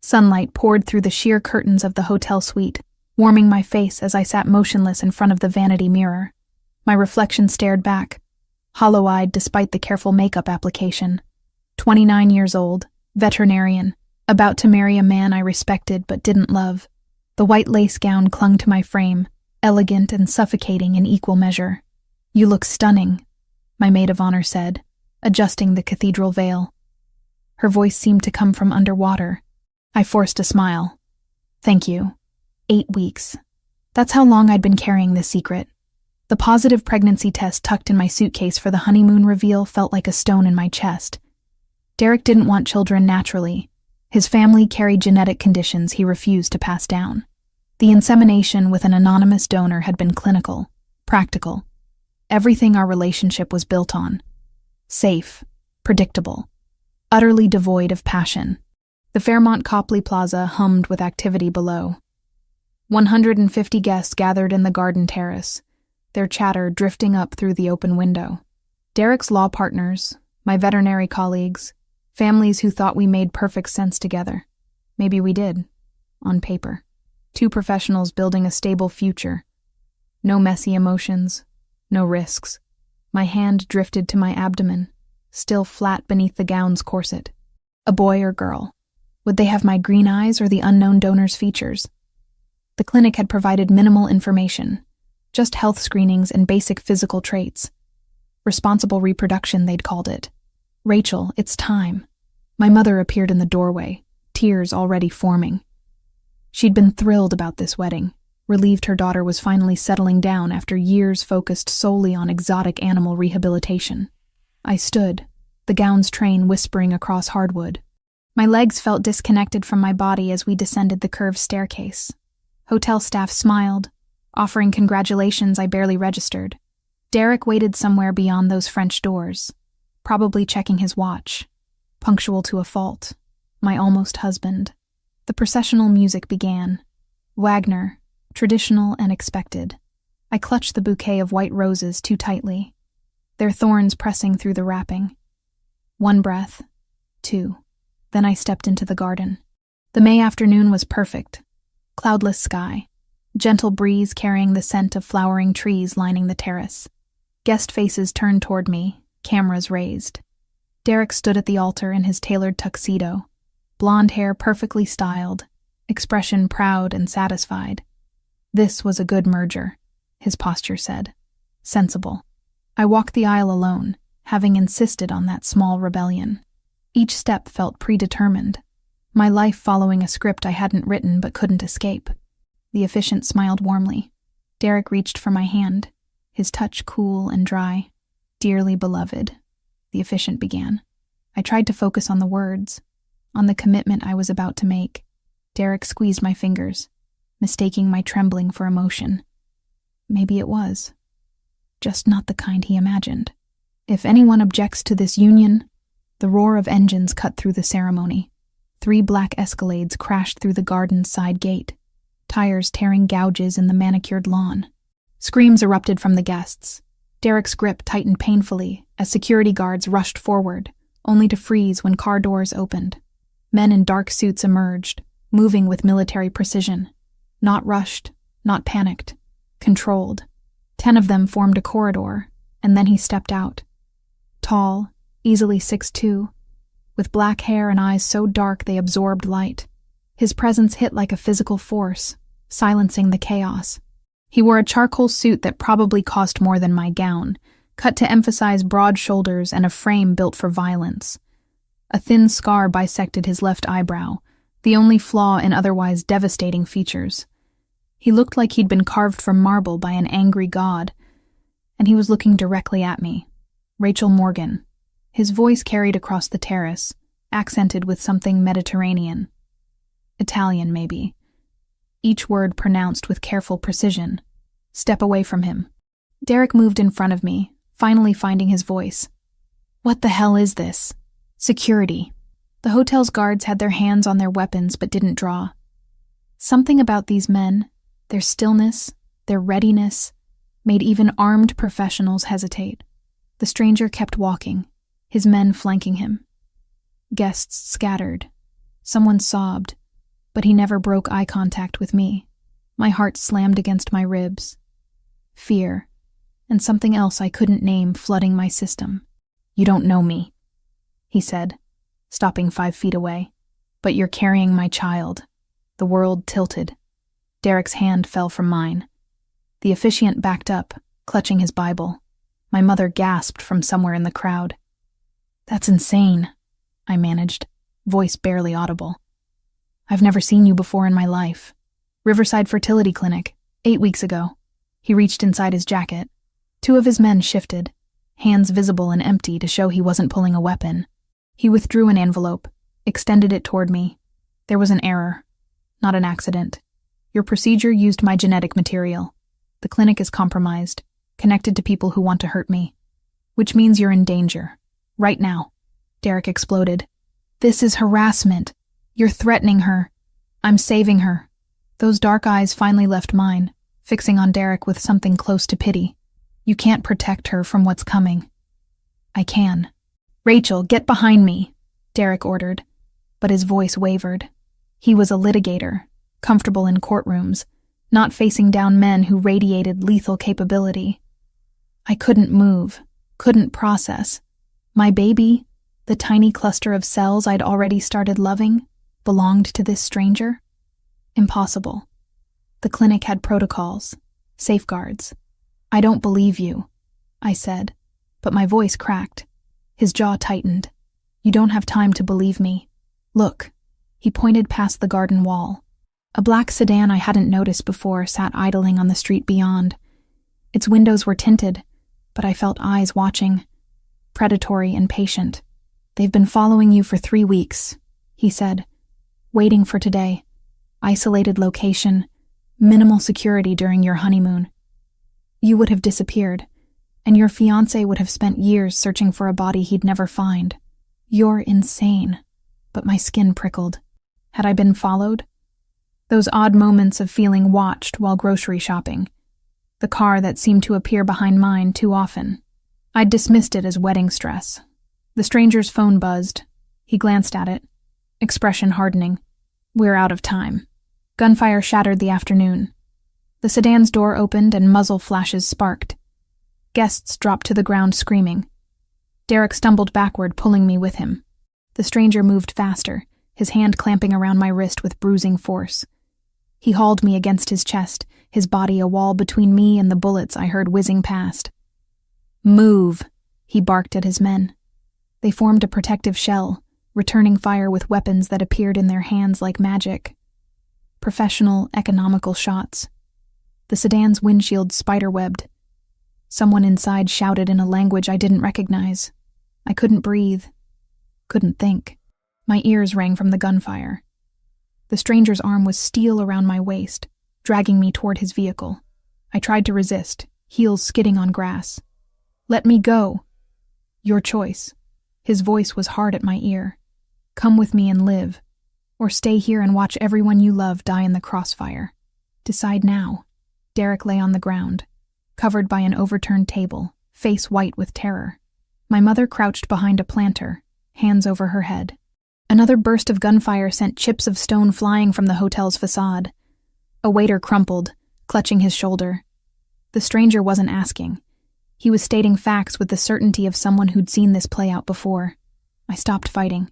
Sunlight poured through the sheer curtains of the hotel suite, warming my face as I sat motionless in front of the vanity mirror. My reflection stared back, hollow-eyed despite the careful makeup application. 29 years old, veterinarian, about to marry a man I respected but didn't love. The white lace gown clung to my frame, elegant and suffocating in equal measure. "You look stunning," my maid of honor said, adjusting the cathedral veil. Her voice seemed to come from underwater. I forced a smile. "Thank you. 8 weeks. That's how long I'd been carrying this secret." The positive pregnancy test tucked in my suitcase for the honeymoon reveal felt like a stone in my chest. Derek didn't want children naturally. His family carried genetic conditions he refused to pass down. The insemination with an anonymous donor had been clinical, practical. Everything our relationship was built on. Safe, predictable, utterly devoid of passion. The Fairmont Copley Plaza hummed with activity below. 150 guests gathered in the garden terrace, their chatter drifting up through the open window. Derek's law partners, my veterinary colleagues, families who thought we made perfect sense together. Maybe we did, on paper. 2 professionals building a stable future. No messy emotions, no risks. My hand drifted to my abdomen, still flat beneath the gown's corset. A boy or girl? Would they have my green eyes or the unknown donor's features? The clinic had provided minimal information, just health screenings and basic physical traits. Responsible reproduction, they'd called it. "Rachel, it's time." My mother appeared in the doorway, tears already forming. She'd been thrilled about this wedding, relieved her daughter was finally settling down after years focused solely on exotic animal rehabilitation. I stood, the gown's train whispering across hardwood. My legs felt disconnected from my body as we descended the curved staircase. Hotel staff smiled, offering congratulations I barely registered. Derek waited somewhere beyond those French doors, probably checking his watch. Punctual to a fault. My almost husband. The processional music began. Wagner, traditional and expected. I clutched the bouquet of white roses too tightly, their thorns pressing through the wrapping. 1 breath, 2. Then I stepped into the garden. The May afternoon was perfect. Cloudless sky. Gentle breeze carrying the scent of flowering trees lining the terrace. Guest faces turned toward me, cameras raised. Derek stood at the altar in his tailored tuxedo, blonde hair perfectly styled, expression proud and satisfied. This was a good merger, his posture said. Sensible. I walked the aisle alone, having insisted on that small rebellion. Each step felt predetermined, my life following a script I hadn't written but couldn't escape. The officiant smiled warmly. Derek reached for my hand, his touch cool and dry. "Dearly beloved," the officiant began. I tried to focus on the words, on the commitment I was about to make. Derek squeezed my fingers, mistaking my trembling for emotion. Maybe it was. Just not the kind he imagined. "If anyone objects to this union..." The roar of engines cut through the ceremony. 3 black Escalades crashed through the garden's side gate, tires tearing gouges in the manicured lawn. Screams erupted from the guests. Derek's grip tightened painfully as security guards rushed forward, only to freeze when car doors opened. Men in dark suits emerged, moving with military precision. Not rushed, not panicked, controlled. 10 of them formed a corridor, and then he stepped out. Tall, easily 6'2", with black hair and eyes so dark they absorbed light. His presence hit like a physical force, silencing the chaos. He wore a charcoal suit that probably cost more than my gown, cut to emphasize broad shoulders and a frame built for violence. A thin scar bisected his left eyebrow, the only flaw in otherwise devastating features. He looked like he'd been carved from marble by an angry god, and he was looking directly at me. Rachel Morgan. His voice carried across the terrace, accented with something Mediterranean. Italian, maybe. Each word pronounced with careful precision. "Step away from him." Derek moved in front of me, finally finding his voice. "What the hell is this?" "Security." The hotel's guards had their hands on their weapons but didn't draw. Something about these men, their stillness, their readiness, made even armed professionals hesitate. The stranger kept walking, his men flanking him. Guests scattered. Someone sobbed, but he never broke eye contact with me. My heart slammed against my ribs. Fear, and something else I couldn't name, flooding my system. "You don't know me," he said, stopping 5 feet away. "But you're carrying my child." The world tilted. Derek's hand fell from mine. The officiant backed up, clutching his Bible. My mother gasped from somewhere in the crowd. "That's insane," I managed, voice barely audible. "I've never seen you before in my life. Riverside Fertility Clinic, 8 weeks ago." He reached inside his jacket. 2 of his men shifted, hands visible and empty to show he wasn't pulling a weapon. He withdrew an envelope, extended it toward me. "There was an error, not an accident. Your procedure used my genetic material. The clinic is compromised, connected to people who want to hurt me. Which means you're in danger. Right now." Derek exploded. "This is harassment. You're threatening her. I'm saving her." Those dark eyes finally left mine, fixing on Derek with something close to pity. "You can't protect her from what's coming." "I can." "Rachel, get behind me," Derek ordered, but his voice wavered. He was a litigator, comfortable in courtrooms, not facing down men who radiated lethal capability. I couldn't move, couldn't process. My baby, the tiny cluster of cells I'd already started loving, belonged to this stranger? Impossible. The clinic had protocols, safeguards. "I don't believe you," I said, but my voice cracked. His jaw tightened. "You don't have time to believe me. Look." He pointed past the garden wall. A black sedan I hadn't noticed before sat idling on the street beyond. Its windows were tinted, but I felt eyes watching, predatory and patient. "They've been following you for 3 weeks, he said. "Waiting for today. Isolated location, minimal security during your honeymoon. You would have disappeared, and your fiancé would have spent years searching for a body he'd never find. You're insane." But my skin prickled. Had I been followed? Those odd moments of feeling watched while grocery shopping. The car that seemed to appear behind mine too often. I'd dismissed it as wedding stress. The stranger's phone buzzed. He glanced at it, expression hardening. "We're out of time." Gunfire shattered the afternoon. The sedan's door opened and muzzle flashes sparked. Guests dropped to the ground screaming. Derek stumbled backward, pulling me with him. The stranger moved faster, his hand clamping around my wrist with bruising force. He hauled me against his chest, his body a wall between me and the bullets I heard whizzing past. "Move," he barked at his men. They formed a protective shell, returning fire with weapons that appeared in their hands like magic. Professional, economical shots. The sedan's windshield spiderwebbed. Someone inside shouted in a language I didn't recognize. I couldn't breathe, couldn't think. My ears rang from the gunfire. The stranger's arm was steel around my waist, dragging me toward his vehicle. I tried to resist, heels skidding on grass. "Let me go." "Your choice." His voice was hard at my ear. "Come with me and live, or stay here and watch everyone you love die in the crossfire. Decide now." Derek lay on the ground, covered by an overturned table, face white with terror. My mother crouched behind a planter, hands over her head. Another burst of gunfire sent chips of stone flying from the hotel's facade. A waiter crumpled, clutching his shoulder. The stranger wasn't asking. He was stating facts with the certainty of someone who'd seen this play out before. I stopped fighting.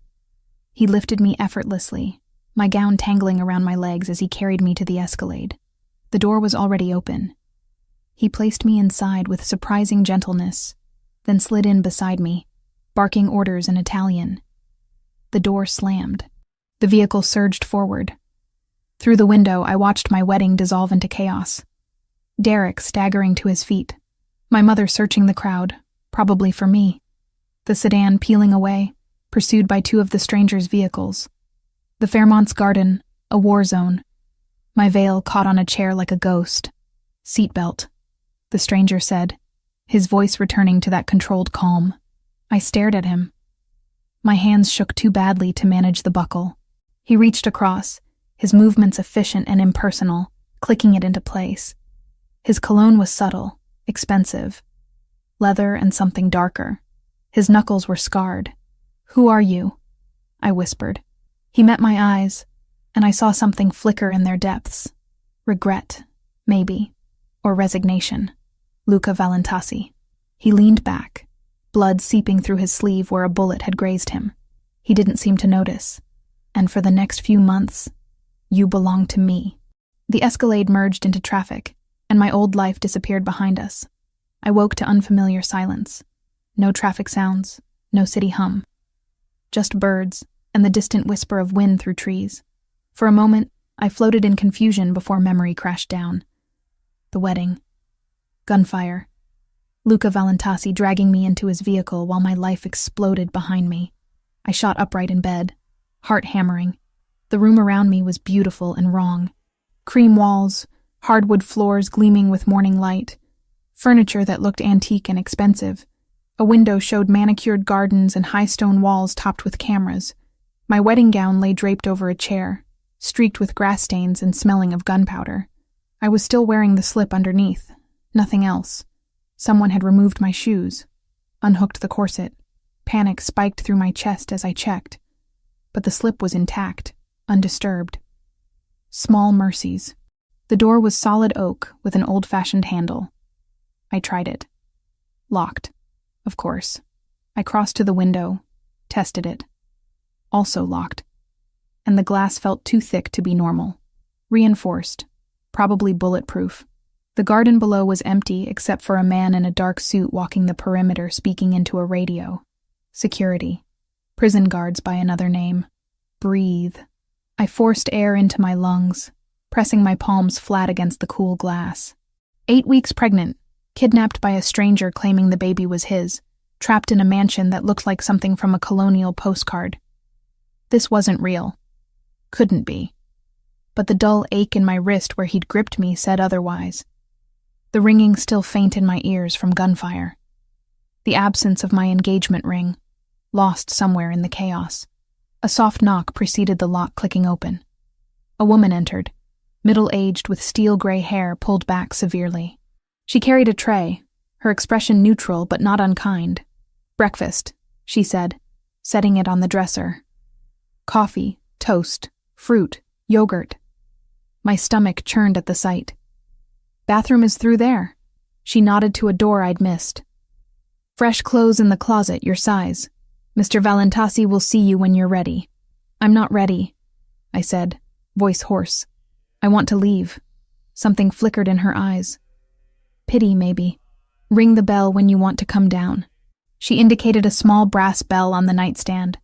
He lifted me effortlessly, my gown tangling around my legs as he carried me to the Escalade. The door was already open. He placed me inside with surprising gentleness, then slid in beside me, barking orders in Italian. The door slammed. The vehicle surged forward. Through the window, I watched my wedding dissolve into chaos. Derek staggering to his feet. My mother searching the crowd, probably for me. The sedan peeling away, pursued by 2 of the stranger's vehicles. The Fairmont's garden, a war zone. My veil caught on a chair like a ghost. "Seatbelt," the stranger said, his voice returning to that controlled calm. I stared at him. My hands shook too badly to manage the buckle. He reached across, his movements efficient and impersonal, clicking it into place. His cologne was subtle, expensive. Leather and something darker. His knuckles were scarred. "Who are you?" I whispered. He met my eyes, and I saw something flicker in their depths. Regret, maybe, or resignation. Luca Valentasi. He leaned back, blood seeping through his sleeve where a bullet had grazed him. He didn't seem to notice. And for the next few months, you belong to me. The Escalade merged into traffic, and my old life disappeared behind us. I woke to unfamiliar silence. No traffic sounds, no city hum. Just birds and the distant whisper of wind through trees. For a moment, I floated in confusion before memory crashed down. The wedding. Gunfire. Luca Valentasi dragging me into his vehicle while my life exploded behind me. I shot upright in bed, heart hammering. The room around me was beautiful and wrong. Cream walls, hardwood floors gleaming with morning light, furniture that looked antique and expensive. A window showed manicured gardens and high stone walls topped with cameras. My wedding gown lay draped over a chair, streaked with grass stains and smelling of gunpowder. I was still wearing the slip underneath, nothing else. Someone had removed my shoes, unhooked the corset. Panic spiked through my chest as I checked. But the slip was intact, undisturbed. Small mercies. The door was solid oak with an old-fashioned handle. I tried it. Locked, of course. I crossed to the window, tested it. Also locked. And the glass felt too thick to be normal. Reinforced, probably bulletproof. The garden below was empty except for a man in a dark suit walking the perimeter speaking into a radio. Security. Prison guards by another name. Breathe. I forced air into my lungs, pressing my palms flat against the cool glass. 8 weeks pregnant, kidnapped by a stranger claiming the baby was his, trapped in a mansion that looked like something from a colonial postcard. This wasn't real. Couldn't be. But the dull ache in my wrist where he'd gripped me said otherwise. The ringing still faint in my ears from gunfire. The absence of my engagement ring, lost somewhere in the chaos. A soft knock preceded the lock clicking open. A woman entered, middle-aged with steel-gray hair pulled back severely. She carried a tray, her expression neutral but not unkind. "Breakfast," she said, setting it on the dresser. Coffee, toast, fruit, yogurt. My stomach churned at the sight. "Bathroom is through there." She nodded to a door I'd missed. "Fresh clothes in the closet, your size. Mr. Valentasi will see you when you're ready." "I'm not ready," I said, voice hoarse. "I want to leave." Something flickered in her eyes. Pity, maybe. "Ring the bell when you want to come down." She indicated a small brass bell on the nightstand.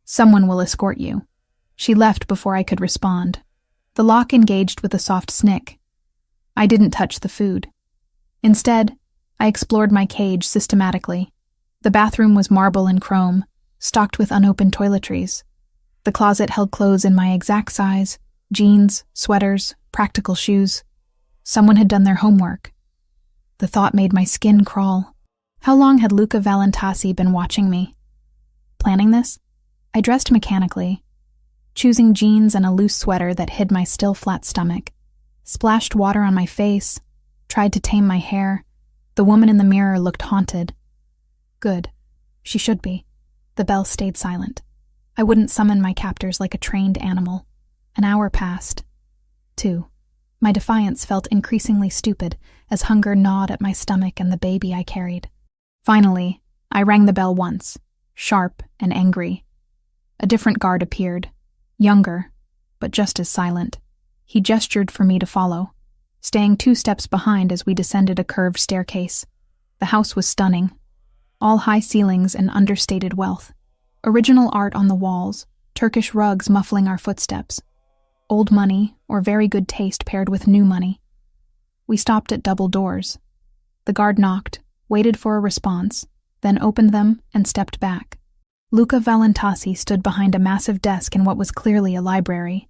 "Someone will escort you." She left before I could respond. The lock engaged with a soft snick. I didn't touch the food. Instead, I explored my cage systematically. The bathroom was marble and chrome, stocked with unopened toiletries. The closet held clothes in my exact size, jeans, sweaters, practical shoes. Someone had done their homework. The thought made my skin crawl. How long had Luca Valentasi been watching me? Planning this? I dressed mechanically, choosing jeans and a loose sweater that hid my still flat stomach. Splashed water on my face, tried to tame my hair. The woman in the mirror looked haunted. Good. She should be. The bell stayed silent. I wouldn't summon my captors like a trained animal. An hour passed. 2. My defiance felt increasingly stupid as hunger gnawed at my stomach and the baby I carried. Finally, I rang the bell once, sharp and angry. A different guard appeared, younger, but just as silent. He gestured for me to follow, staying 2 steps behind as we descended a curved staircase. The house was stunning. All high ceilings and understated wealth. Original art on the walls, Turkish rugs muffling our footsteps. Old money or very good taste paired with new money. We stopped at double doors. The guard knocked, waited for a response, then opened them and stepped back. Luca Valentasi stood behind a massive desk in what was clearly a library.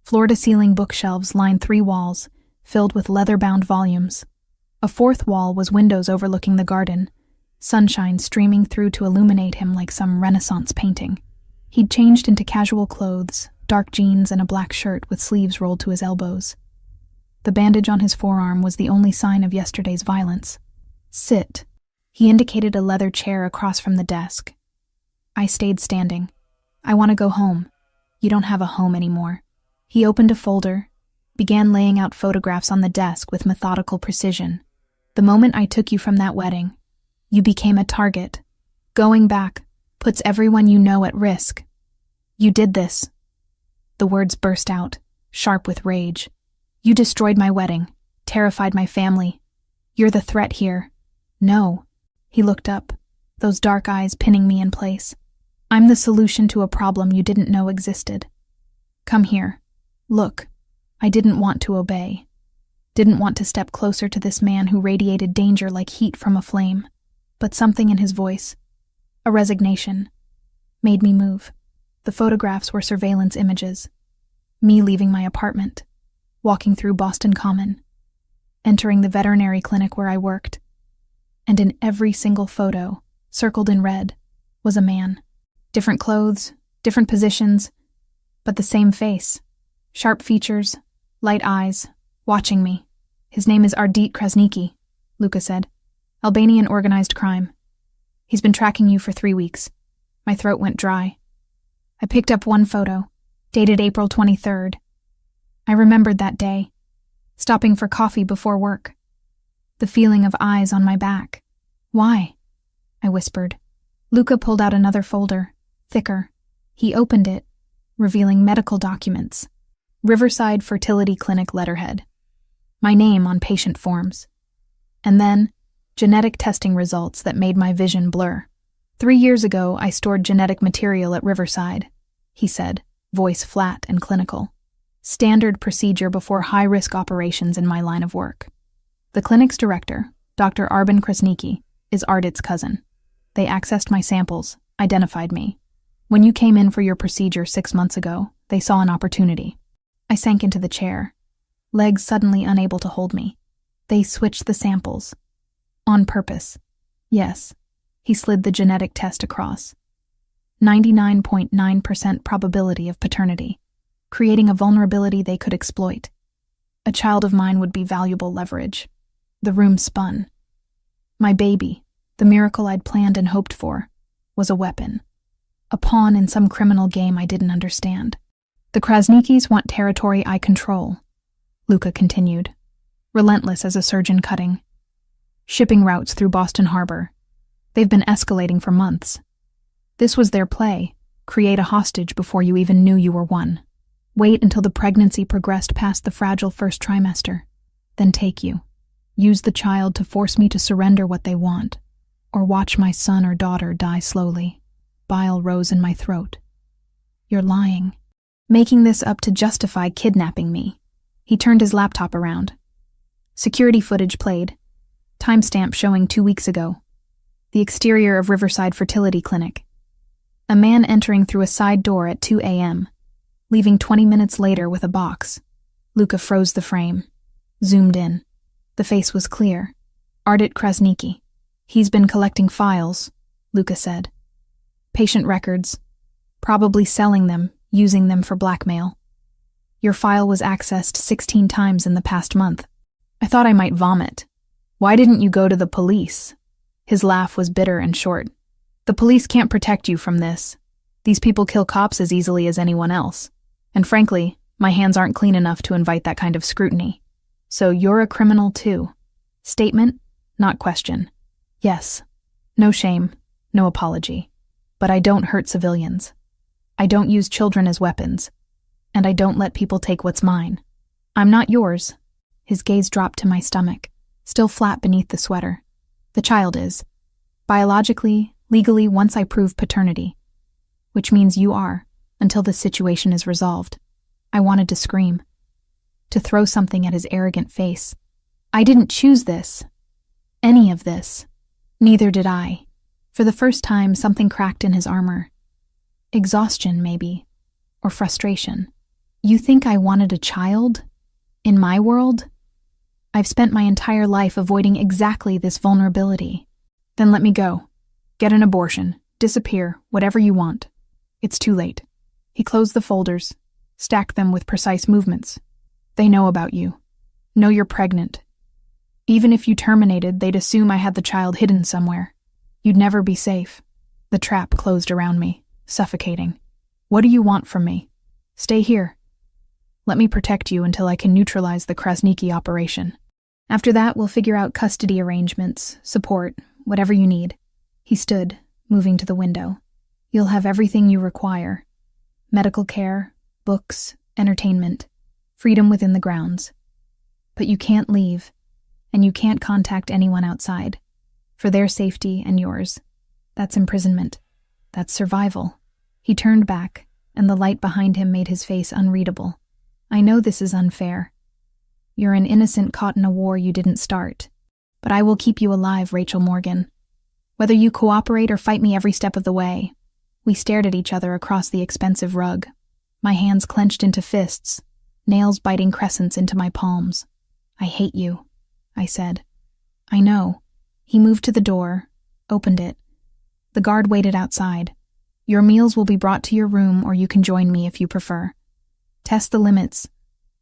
Floor-to-ceiling bookshelves lined 3 walls, filled with leather-bound volumes. A 4th wall was windows overlooking the garden, sunshine streaming through to illuminate him like some Renaissance painting. He'd changed into casual clothes, dark jeans and a black shirt with sleeves rolled to his elbows. The bandage on his forearm was the only sign of yesterday's violence. "Sit." He indicated a leather chair across from the desk. I stayed standing. "I want to go home." "You don't have a home anymore." He opened a folder, began laying out photographs on the desk with methodical precision. The moment I took you from that wedding, you became a target. Going back puts everyone you know at risk. You did this. The words burst out, sharp with rage. You destroyed my wedding, terrified my family. You're the threat here. No. He looked up, those dark eyes pinning me in place. I'm the solution to a problem you didn't know existed. Come here. Look. I didn't want to obey. Didn't want to step closer to this man who radiated danger like heat from a flame. But something in his voice, a resignation, made me move. The photographs were surveillance images. Me leaving my apartment, walking through Boston Common, entering the veterinary clinic where I worked. And in every single photo, circled in red, was a man. Different clothes, different positions, but the same face. Sharp features, light eyes, watching me. His name is Ardit Krasniki, Luca said. Albanian organized crime. He's been tracking you for 3 weeks. My throat went dry. I picked up one photo, dated April 23rd. I remembered that day, stopping for coffee before work. The feeling of eyes on my back. Why? I whispered. Luca pulled out another folder, thicker. He opened it, revealing medical documents. Riverside Fertility Clinic letterhead. My name on patient forms. And then, genetic testing results that made my vision blur. 3 years ago, I stored genetic material at Riverside, he said, voice flat and clinical. Standard procedure before high-risk operations in my line of work. The clinic's director, Dr. Arben Krasniki, is Ardit's cousin. They accessed my samples, identified me. When you came in for your procedure 6 months ago, they saw an opportunity. I sank into the chair, legs suddenly unable to hold me. They switched the samples. On purpose. Yes. He slid the genetic test across. 99.9% probability of paternity, creating a vulnerability they could exploit. A child of mine would be valuable leverage. The room spun. My baby, the miracle I'd planned and hoped for, was a weapon. A pawn in some criminal game I didn't understand. The Krasnikis want territory I control, Luca continued, relentless as a surgeon cutting. Shipping routes through Boston Harbor. They've been escalating for months. This was their play, create a hostage before you even knew you were one. Wait until the pregnancy progressed past the fragile first trimester, then take you. Use the child to force me to surrender what they want, or watch my son or daughter die slowly. Bile rose in my throat. You're lying. Making this up to justify kidnapping me. He turned his laptop around. Security footage played. Timestamp showing 2 weeks ago. The exterior of Riverside Fertility Clinic. A man entering through a side door at 2 a.m., leaving 20 minutes later with a box. Luca froze the frame. Zoomed in. The face was clear. Ardit Krasniki. He's been collecting files, Luca said. Patient records. Probably selling them, using them for blackmail. Your file was accessed 16 times in the past month. I thought I might vomit. Why didn't you go to the police? His laugh was bitter and short. The police can't protect you from this. These people kill cops as easily as anyone else. And frankly, my hands aren't clean enough to invite that kind of scrutiny. So you're a criminal too. Statement, not question. Yes. No shame, no apology. But I don't hurt civilians. I don't use children as weapons. And I don't let people take what's mine. I'm not yours. His gaze dropped to my stomach, still flat beneath the sweater. The child is. Biologically, legally, once I prove paternity. Which means you are, until this situation is resolved. I wanted to scream. To throw something at his arrogant face. I didn't choose this. Any of this. Neither did I. For the first time, something cracked in his armor. Exhaustion, maybe. Or frustration. You think I wanted a child? In my world? I've spent my entire life avoiding exactly this vulnerability. Then let me go. Get an abortion. Disappear. Whatever you want. It's too late. He closed the folders, stacked them with precise movements. They know about you. Know you're pregnant. Even if you terminated, they'd assume I had the child hidden somewhere. You'd never be safe. The trap closed around me, suffocating. What do you want from me? Stay here. Let me protect you until I can neutralize the Krasniki operation. After that, we'll figure out custody arrangements, support, whatever you need." He stood, moving to the window. "You'll have everything you require. Medical care, books, entertainment, freedom within the grounds. But you can't leave, and you can't contact anyone outside. For their safety and yours. That's imprisonment. That's survival." He turned back, and the light behind him made his face unreadable. "I know this is unfair. You're an innocent caught in a war you didn't start. But I will keep you alive, Rachel Morgan. Whether you cooperate or fight me every step of the way." We stared at each other across the expensive rug, my hands clenched into fists, nails biting crescents into my palms. "I hate you," I said. "I know." He moved to the door, opened it. The guard waited outside. "Your meals will be brought to your room, or you can join me if you prefer. Test the limits.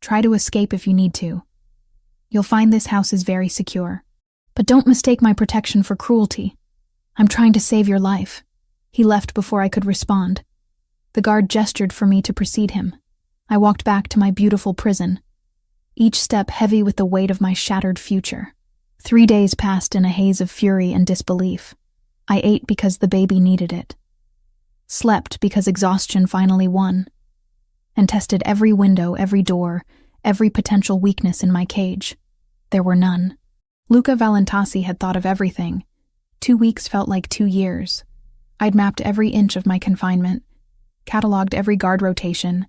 Try to escape if you need to. You'll find this house is very secure. But don't mistake my protection for cruelty. I'm trying to save your life." He left before I could respond. The guard gestured for me to precede him. I walked back to my beautiful prison, each step heavy with the weight of my shattered future. 3 days passed in a haze of fury and disbelief. I ate because the baby needed it, slept because exhaustion finally won, and tested every window, every door, every potential weakness in my cage. There were none. Luca Valentasi had thought of everything. 2 weeks felt like 2 years. I'd mapped every inch of my confinement, cataloged every guard rotation,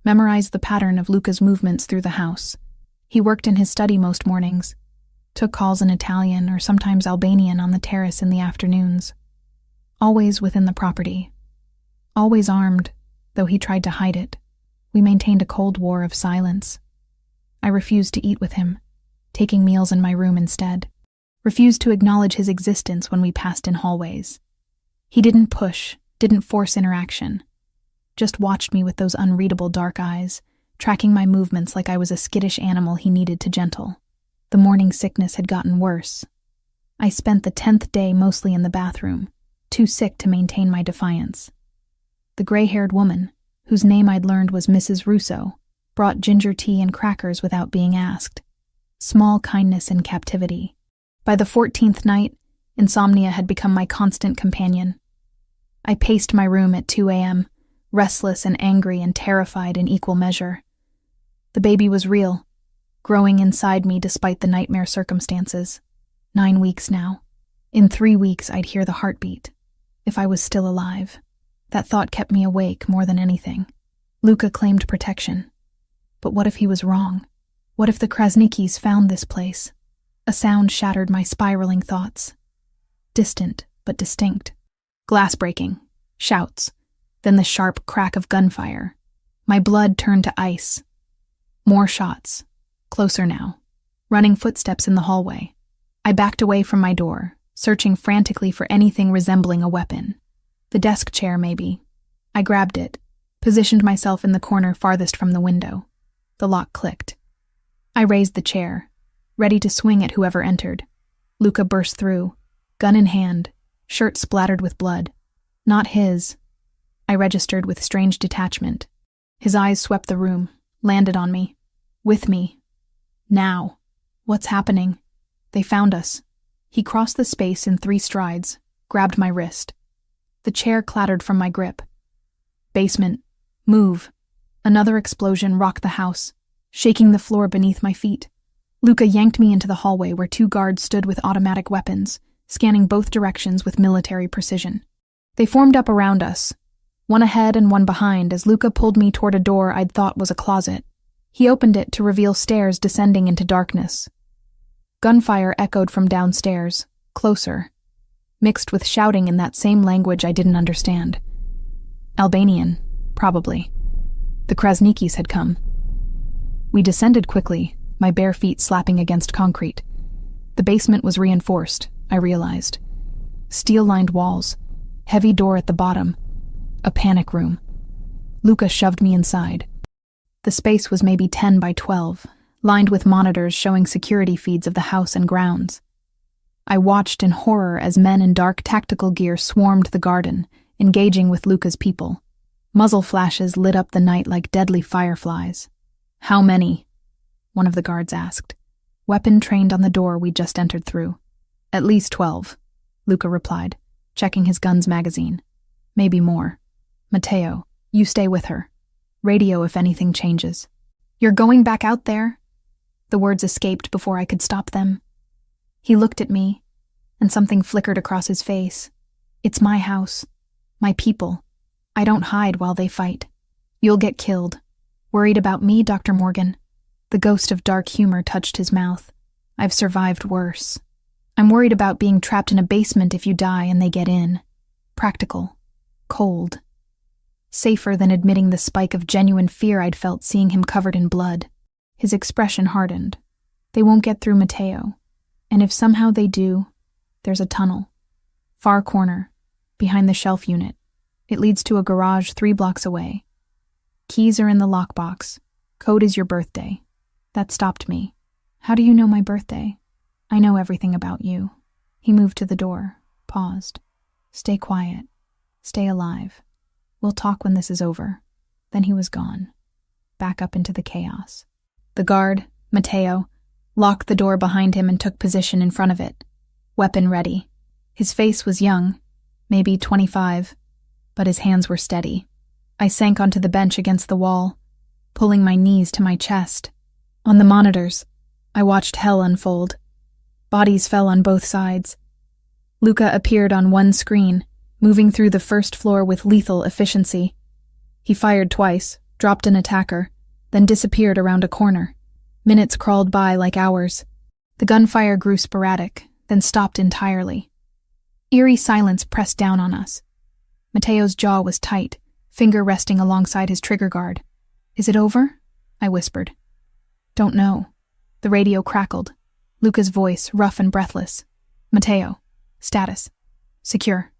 memorized the pattern of Luca's movements through the house. He worked in his study most mornings, took calls in Italian or sometimes Albanian on the terrace in the afternoons. Always within the property. Always armed, though he tried to hide it. We maintained a cold war of silence. I refused to eat with him, taking meals in my room instead. Refused to acknowledge his existence when we passed in hallways. He didn't push, didn't force interaction. Just watched me with those unreadable dark eyes, tracking my movements like I was a skittish animal he needed to gentle. The morning sickness had gotten worse. I spent the 10th day mostly in the bathroom, too sick to maintain my defiance. The gray-haired woman, whose name I'd learned was Mrs. Russo, brought ginger tea and crackers without being asked. Small kindness in captivity. By the 14th night, insomnia had become my constant companion. I paced my room at 2 a.m., restless and angry and terrified in equal measure. The baby was real, growing inside me despite the nightmare circumstances. 9 weeks now. In 3 weeks, I'd hear the heartbeat. If I was still alive. That thought kept me awake more than anything. Luca claimed protection. But what if he was wrong? What if the Krasnikis found this place? A sound shattered my spiraling thoughts. Distant, but distinct. Glass breaking. Shouts. Then the sharp crack of gunfire. My blood turned to ice. More shots. Closer now. Running footsteps in the hallway. I backed away from my door, searching frantically for anything resembling a weapon. The desk chair, maybe. I grabbed it, positioned myself in the corner farthest from the window. The lock clicked. I raised the chair, ready to swing at whoever entered. Luca burst through, gun in hand, shirt splattered with blood. Not his. I registered with strange detachment. His eyes swept the room, landed on me. With me. Now. What's happening? They found us. He crossed the space in 3 strides, grabbed my wrist. The chair clattered from my grip. Basement. Move. Another explosion rocked the house, shaking the floor beneath my feet. Luca yanked me into the hallway where 2 guards stood with automatic weapons, scanning both directions with military precision. They formed up around us, one ahead and one behind, as Luca pulled me toward a door I'd thought was a closet. He opened it to reveal stairs descending into darkness. Gunfire echoed from downstairs, closer, mixed with shouting in that same language I didn't understand. Albanian, probably. The Krasnikis had come. We descended quickly, my bare feet slapping against concrete. The basement was reinforced, I realized. Steel-lined walls, heavy door at the bottom, a panic room. Luca shoved me inside. The space was maybe 10 by 12, lined with monitors showing security feeds of the house and grounds. I watched in horror as men in dark tactical gear swarmed the garden, engaging with Luca's people. Muzzle flashes lit up the night like deadly fireflies. How many? One of the guards asked, weapon trained on the door we just entered through. At least 12, Luca replied, checking his gun's magazine. Maybe more. Matteo, you stay with her. Radio if anything changes. You're going back out there? The words escaped before I could stop them. He looked at me, and something flickered across his face. It's my house. My people. I don't hide while they fight. You'll get killed. Worried about me, Dr. Morgan? The ghost of dark humor touched his mouth. I've survived worse. I'm worried about being trapped in a basement if you die and they get in. Practical. Cold. Safer than admitting the spike of genuine fear I'd felt seeing him covered in blood. His expression hardened. They won't get through Matteo. And if somehow they do, there's a tunnel. Far corner, behind the shelf unit. It leads to a garage 3 blocks away. Keys are in the lockbox. Code is your birthday. That stopped me. How do you know my birthday? I know everything about you. He moved to the door, paused. Stay quiet. Stay alive. We'll talk when this is over. Then he was gone. Back up into the chaos. The guard, Matteo, locked the door behind him and took position in front of it. Weapon ready. His face was young, maybe 25, but his hands were steady. I sank onto the bench against the wall, pulling my knees to my chest. On the monitors, I watched hell unfold. Bodies fell on both sides. Luca appeared on one screen, moving through the first floor with lethal efficiency. He fired twice, dropped an attacker, then disappeared around a corner. Minutes crawled by like hours. The gunfire grew sporadic, then stopped entirely. Eerie silence pressed down on us. Matteo's jaw was tight, finger resting alongside his trigger guard. Is it over? I whispered. Don't know. The radio crackled. Luca's voice, rough and breathless. Matteo. Status. Secure.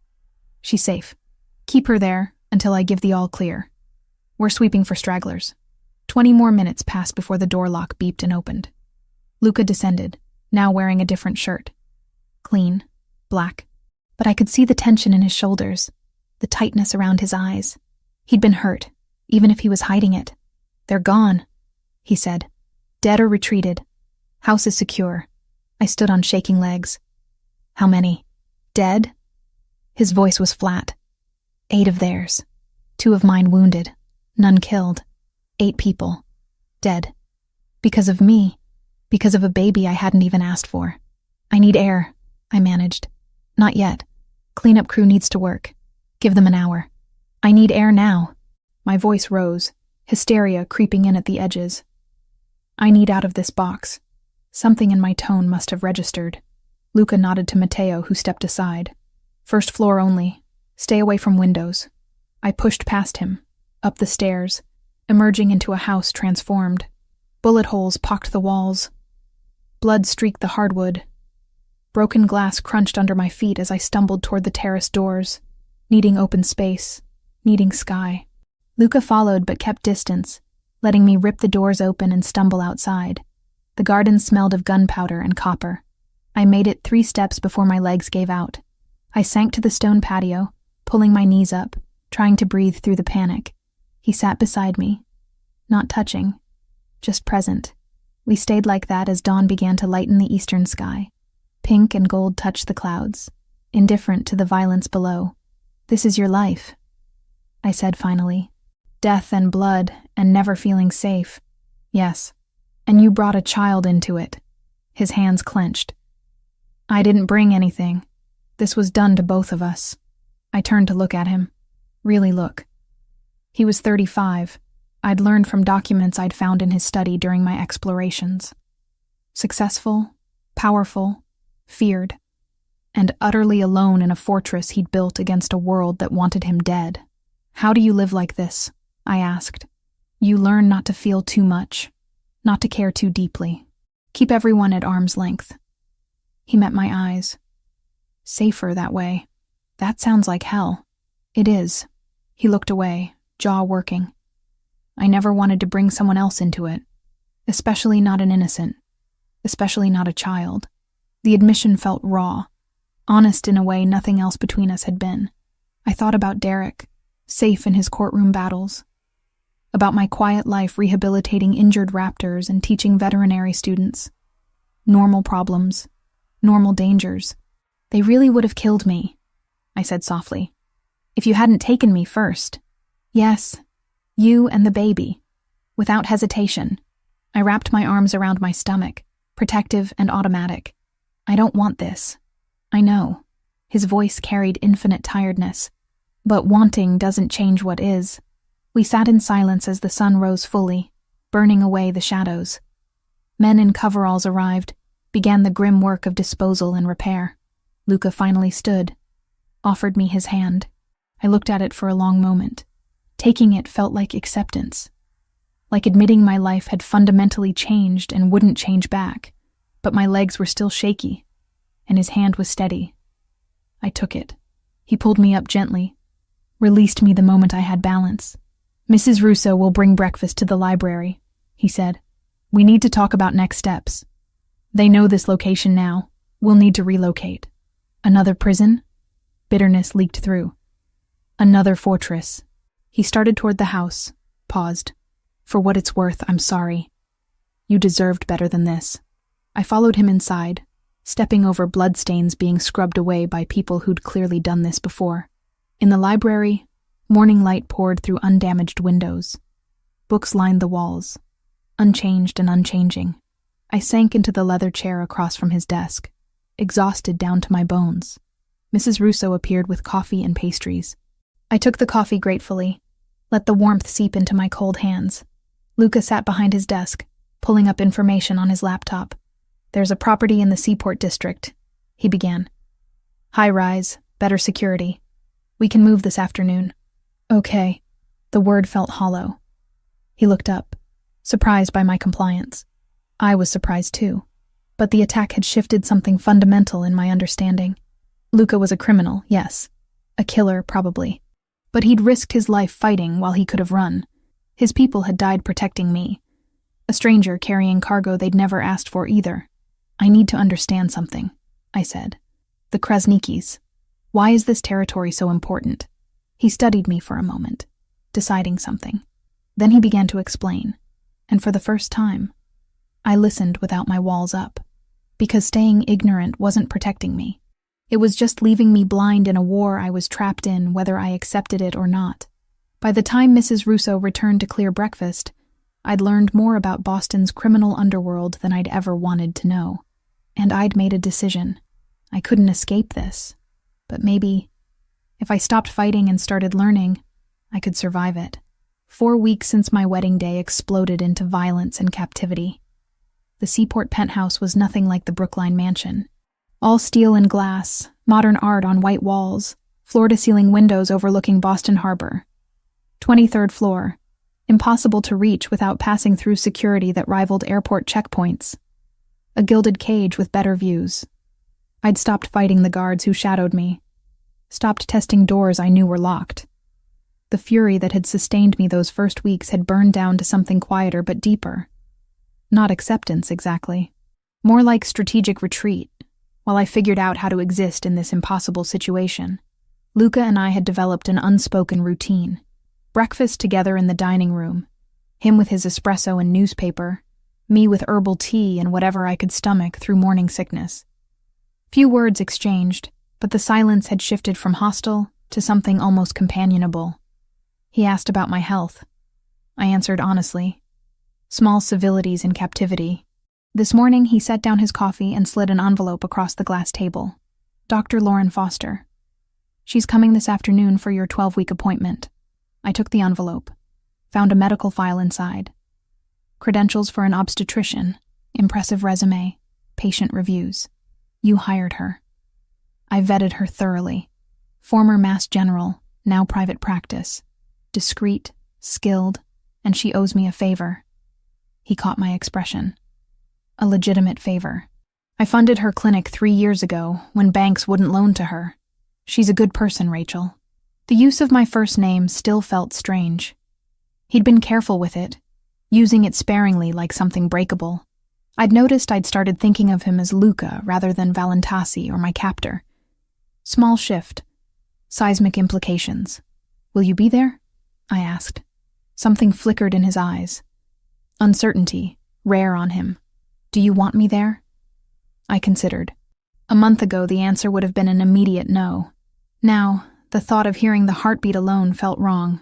She's safe. Keep her there until I give the all clear. We're sweeping for stragglers. 20 more minutes passed before the door lock beeped and opened. Luca descended, now wearing a different shirt. Clean. Black. But I could see the tension in his shoulders, the tightness around his eyes. He'd been hurt, even if he was hiding it. They're gone, he said. Dead or retreated. House is secure. I stood on shaking legs. How many? Dead? His voice was flat. 8 of theirs. 2 of mine wounded. None killed. 8 people. Dead. Because of me. Because of a baby I hadn't even asked for. I need air, I managed. Not yet. Cleanup crew needs to work. Give them an hour. I need air now. My voice rose, hysteria creeping in at the edges. I need out of this box. Something in my tone must have registered. Luca nodded to Matteo, who stepped aside. First floor only. Stay away from windows. I pushed past him, up the stairs, emerging into a house transformed. Bullet holes pocked the walls. Blood streaked the hardwood. Broken glass crunched under my feet as I stumbled toward the terrace doors, needing open space, needing sky. Luca followed but kept distance, letting me rip the doors open and stumble outside. The garden smelled of gunpowder and copper. I made it 3 steps before my legs gave out. I sank to the stone patio, pulling my knees up, trying to breathe through the panic. He sat beside me, not touching, just present. We stayed like that as dawn began to lighten the eastern sky. Pink and gold touched the clouds, indifferent to the violence below. This is your life, I said finally. Death and blood and never feeling safe. Yes, and you brought a child into it. His hands clenched. I didn't bring anything. This was done to both of us. I turned to look at him. Really look. He was 35. I'd learned from documents I'd found in his study during my explorations. Successful, powerful, feared, and utterly alone in a fortress he'd built against a world that wanted him dead. How do you live like this? I asked. You learn not to feel too much, not to care too deeply. Keep everyone at arm's length. He met my eyes. Safer that way. That sounds like hell. It is. He looked away, jaw working. I never wanted to bring someone else into it, especially not an innocent, especially not a child. The admission felt raw, honest in a way nothing else between us had been. I thought about Derek, safe in his courtroom battles. about my quiet life rehabilitating injured raptors and teaching veterinary students. Normal problems, normal dangers. They really would have killed me, I said softly, if you hadn't taken me first. Yes, you and the baby. Without hesitation, I wrapped my arms around my stomach, protective and automatic. I don't want this. I know. His voice carried infinite tiredness. But wanting doesn't change what is. We sat in silence as the sun rose fully, burning away the shadows. Men in coveralls arrived, began the grim work of disposal and repair. Luca finally stood, offered me his hand. I looked at it for a long moment. Taking it felt like acceptance, like admitting my life had fundamentally changed and wouldn't change back, but my legs were still shaky, and his hand was steady. I took it. He pulled me up gently, released me the moment I had balance. Mrs. Russo will bring breakfast to the library, he said. We need to talk about next steps. They know this location now. We'll need to relocate. Another prison? Bitterness leaked through. Another fortress. He started toward the house, paused. For what it's worth, I'm sorry. You deserved better than this. I followed him inside, stepping over bloodstains being scrubbed away by people who'd clearly done this before. In the library, morning light poured through undamaged windows. Books lined the walls, unchanged and unchanging. I sank into the leather chair across from his desk, exhausted down to my bones. Mrs. Russo appeared with coffee and pastries. I took the coffee gratefully, let the warmth seep into my cold hands. Luca sat behind his desk, pulling up information on his laptop. There's a property in the Seaport District, he began. High-rise, better security. We can move this afternoon. Okay. The word felt hollow. He looked up, surprised by my compliance. I was surprised too, but the attack had shifted something fundamental in my understanding. Luca was a criminal, yes. A killer, probably. But he'd risked his life fighting while he could have run. His people had died protecting me. A stranger carrying cargo they'd never asked for either. I need to understand something, I said. The Krasnikis. Why is this territory so important? He studied me for a moment, deciding something. Then he began to explain. And for the first time, I listened without my walls up, because staying ignorant wasn't protecting me. It was just leaving me blind in a war I was trapped in, whether I accepted it or not. By the time Mrs. Russo returned to clear breakfast, I'd learned more about Boston's criminal underworld than I'd ever wanted to know. And I'd made a decision. I couldn't escape this. But maybe, if I stopped fighting and started learning, I could survive it. 4 weeks since my wedding day exploded into violence and captivity. The Seaport penthouse was nothing like the Brookline mansion. All steel and glass, modern art on white walls, floor-to-ceiling windows overlooking Boston Harbor. 23rd floor, impossible to reach without passing through security that rivaled airport checkpoints. A gilded cage with better views. I'd stopped fighting the guards who shadowed me, stopped testing doors I knew were locked. The fury that had sustained me those first weeks had burned down to something quieter but deeper. Not acceptance, exactly. More like strategic retreat, while I figured out how to exist in this impossible situation. Luca and I had developed an unspoken routine. Breakfast together in the dining room, him with his espresso and newspaper, me with herbal tea and whatever I could stomach through morning sickness. Few words exchanged, but the silence had shifted from hostile to something almost companionable. He asked about my health. I answered honestly. Small civilities in captivity. This morning he set down his coffee and slid an envelope across the glass table. Dr. Lauren Foster. She's coming this afternoon for your 12-week appointment. I took the envelope, found a medical file inside. Credentials for an obstetrician, impressive resume, patient reviews. You hired her. I vetted her thoroughly. Former Mass General, now private practice. Discreet, skilled, and she owes me a favor. He caught my expression. A legitimate favor. I funded her clinic 3 years ago when banks wouldn't loan to her. She's a good person, Rachel. The use of my first name still felt strange. He'd been careful with it, using it sparingly like something breakable. I'd noticed I'd started thinking of him as Luca rather than Valentasi or my captor. Small shift. Seismic implications. Will you be there? I asked. Something flickered in his eyes. Uncertainty, rare on him. Do you want me there? I considered. A month ago, the answer would have been an immediate no. Now, the thought of hearing the heartbeat alone felt wrong.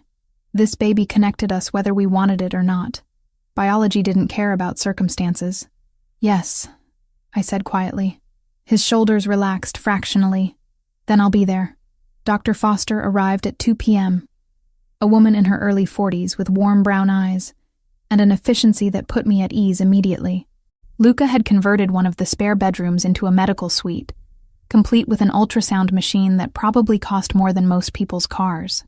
This baby connected us whether we wanted it or not. Biology didn't care about circumstances. Yes, I said quietly. His shoulders relaxed fractionally. Then I'll be there. Dr. Foster arrived at 2 p.m. A woman in her early 40s with warm brown eyes, and an efficiency that put me at ease immediately. Luca had converted one of the spare bedrooms into a medical suite, complete with an ultrasound machine that probably cost more than most people's cars.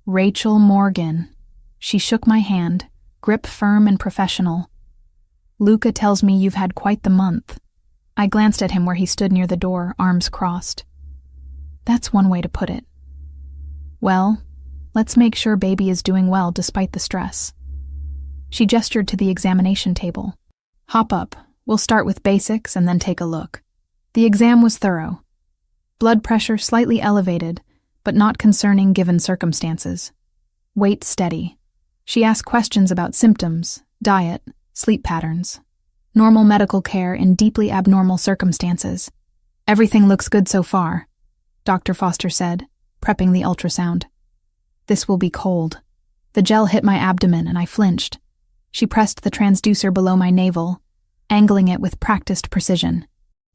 Rachel Morgan. She shook my hand, grip firm and professional. Luca tells me you've had quite the month. I glanced at him where he stood near the door, arms crossed. That's one way to put it. Well, let's make sure baby is doing well despite the stress. She gestured to the examination table. Hop up. We'll start with basics and then take a look. The exam was thorough. Blood pressure slightly elevated, but not concerning given circumstances. Weight steady. She asked questions about symptoms, diet, sleep patterns. Normal medical care in deeply abnormal circumstances. Everything looks good so far, Dr. Foster said, prepping the ultrasound. This will be cold. The gel hit my abdomen and I flinched. She pressed the transducer below my navel, angling it with practiced precision.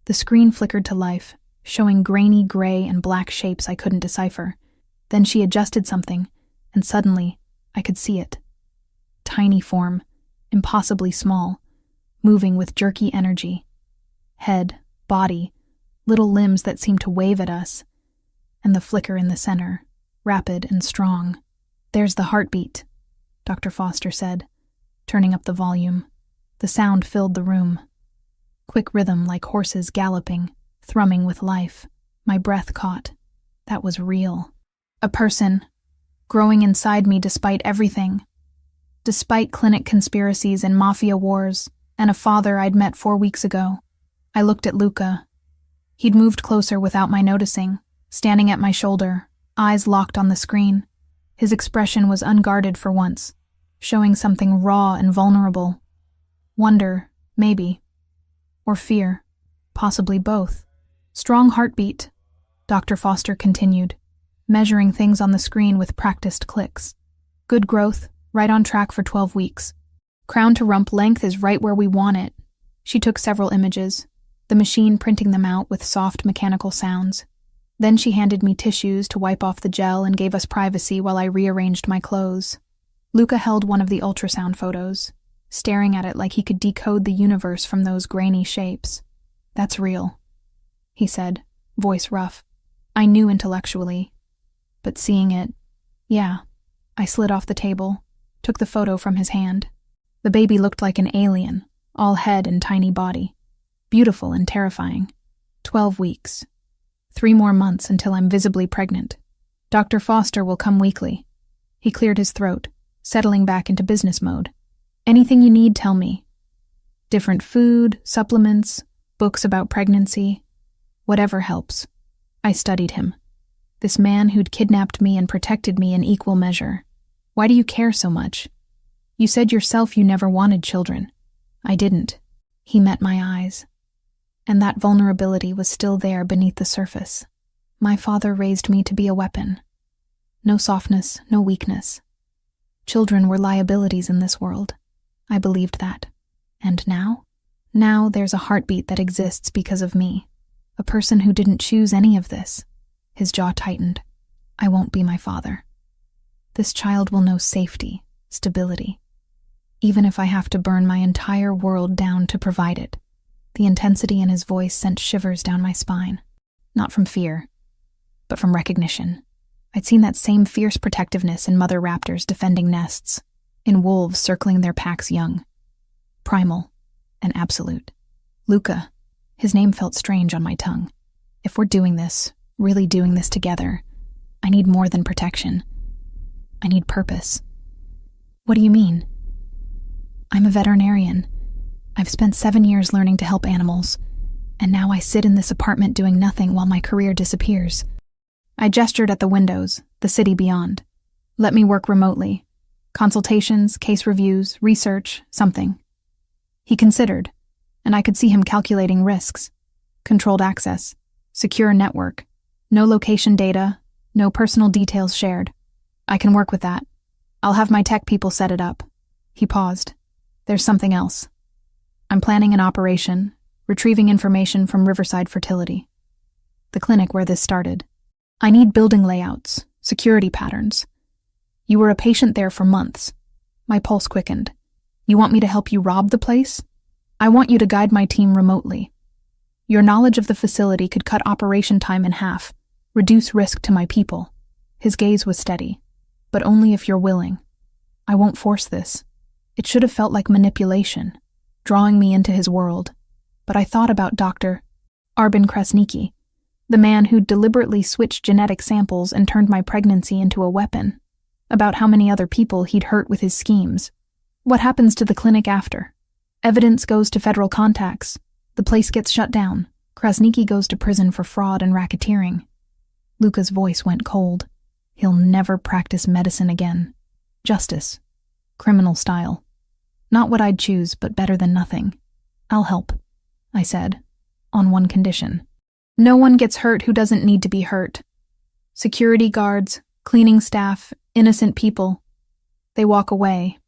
The screen flickered to life, showing grainy gray and black shapes I couldn't decipher. Then she adjusted something, and suddenly I could see it. Tiny form, impossibly small, moving with jerky energy. Head, body, little limbs that seemed to wave at us, and the flicker in the center, rapid and strong. There's the heartbeat, Dr. Foster said, turning up the volume. The sound filled the room. Quick rhythm like horses galloping, thrumming with life. My breath caught. That was real. A person, growing inside me despite everything. Despite clinic conspiracies and mafia wars, and a father I'd met 4 weeks ago. I looked at Luca. He'd moved closer without my noticing, standing at my shoulder, eyes locked on the screen. His expression was unguarded for once, showing something raw and vulnerable. Wonder, maybe. Or fear. Possibly both. Strong heartbeat, Dr. Foster continued, measuring things on the screen with practiced clicks. Good growth, right on track for 12 weeks. Crown to rump length is right where we want it. She took several images, the machine printing them out with soft mechanical sounds. Then she handed me tissues to wipe off the gel and gave us privacy while I rearranged my clothes. Luca held one of the ultrasound photos, staring at it like he could decode the universe from those grainy shapes. That's real, he said, voice rough. I knew intellectually, but seeing it, yeah. I slid off the table, took the photo from his hand. The baby looked like an alien, all head and tiny body. Beautiful and terrifying. 12 weeks. 3 more months until I'm visibly pregnant. Dr. Foster will come weekly. He cleared his throat, settling back into business mode. Anything you need, tell me. Different food, supplements, books about pregnancy. Whatever helps. I studied him. This man who'd kidnapped me and protected me in equal measure. Why do you care so much? You said yourself you never wanted children. I didn't. He met my eyes. And that vulnerability was still there beneath the surface. My father raised me to be a weapon. No softness, no weakness. Children were liabilities in this world. I believed that. And now? Now there's a heartbeat that exists because of me. A person who didn't choose any of this. His jaw tightened. I won't be my father. This child will know safety, stability. Even if I have to burn my entire world down to provide it. The intensity in his voice sent shivers down my spine. Not from fear, but from recognition. I'd seen that same fierce protectiveness in mother raptors defending nests, in wolves circling their pack's young. Primal and absolute. Luca. His name felt strange on my tongue. If we're doing this, really doing this together, I need more than protection. I need purpose. What do you mean? I'm a veterinarian. I've spent 7 years learning to help animals, and now I sit in this apartment doing nothing while my career disappears. I gestured at the windows, the city beyond. Let me work remotely. Consultations, case reviews, research, something. He considered, and I could see him calculating risks. Controlled access, secure network, no location data, no personal details shared. I can work with that. I'll have my tech people set it up. He paused. There's something else. I'm planning an operation, retrieving information from Riverside Fertility, the clinic where this started. I need building layouts, security patterns. You were a patient there for months. My pulse quickened. You want me to help you rob the place? I want you to guide my team remotely. Your knowledge of the facility could cut operation time in half, reduce risk to my people. His gaze was steady. But only if you're willing. I won't force this. It should have felt like manipulation, drawing me into his world. But I thought about Dr. Arbin Krasniki, the man who'd deliberately switched genetic samples and turned my pregnancy into a weapon. About how many other people he'd hurt with his schemes. What happens to the clinic after? Evidence goes to federal contacts. The place gets shut down. Krasniki goes to prison for fraud and racketeering. Luca's voice went cold. He'll never practice medicine again. Justice. Criminal style. Not what I'd choose, but better than nothing. I'll help, I said, on one condition. No one gets hurt who doesn't need to be hurt. Security guards, cleaning staff, innocent people. They walk away.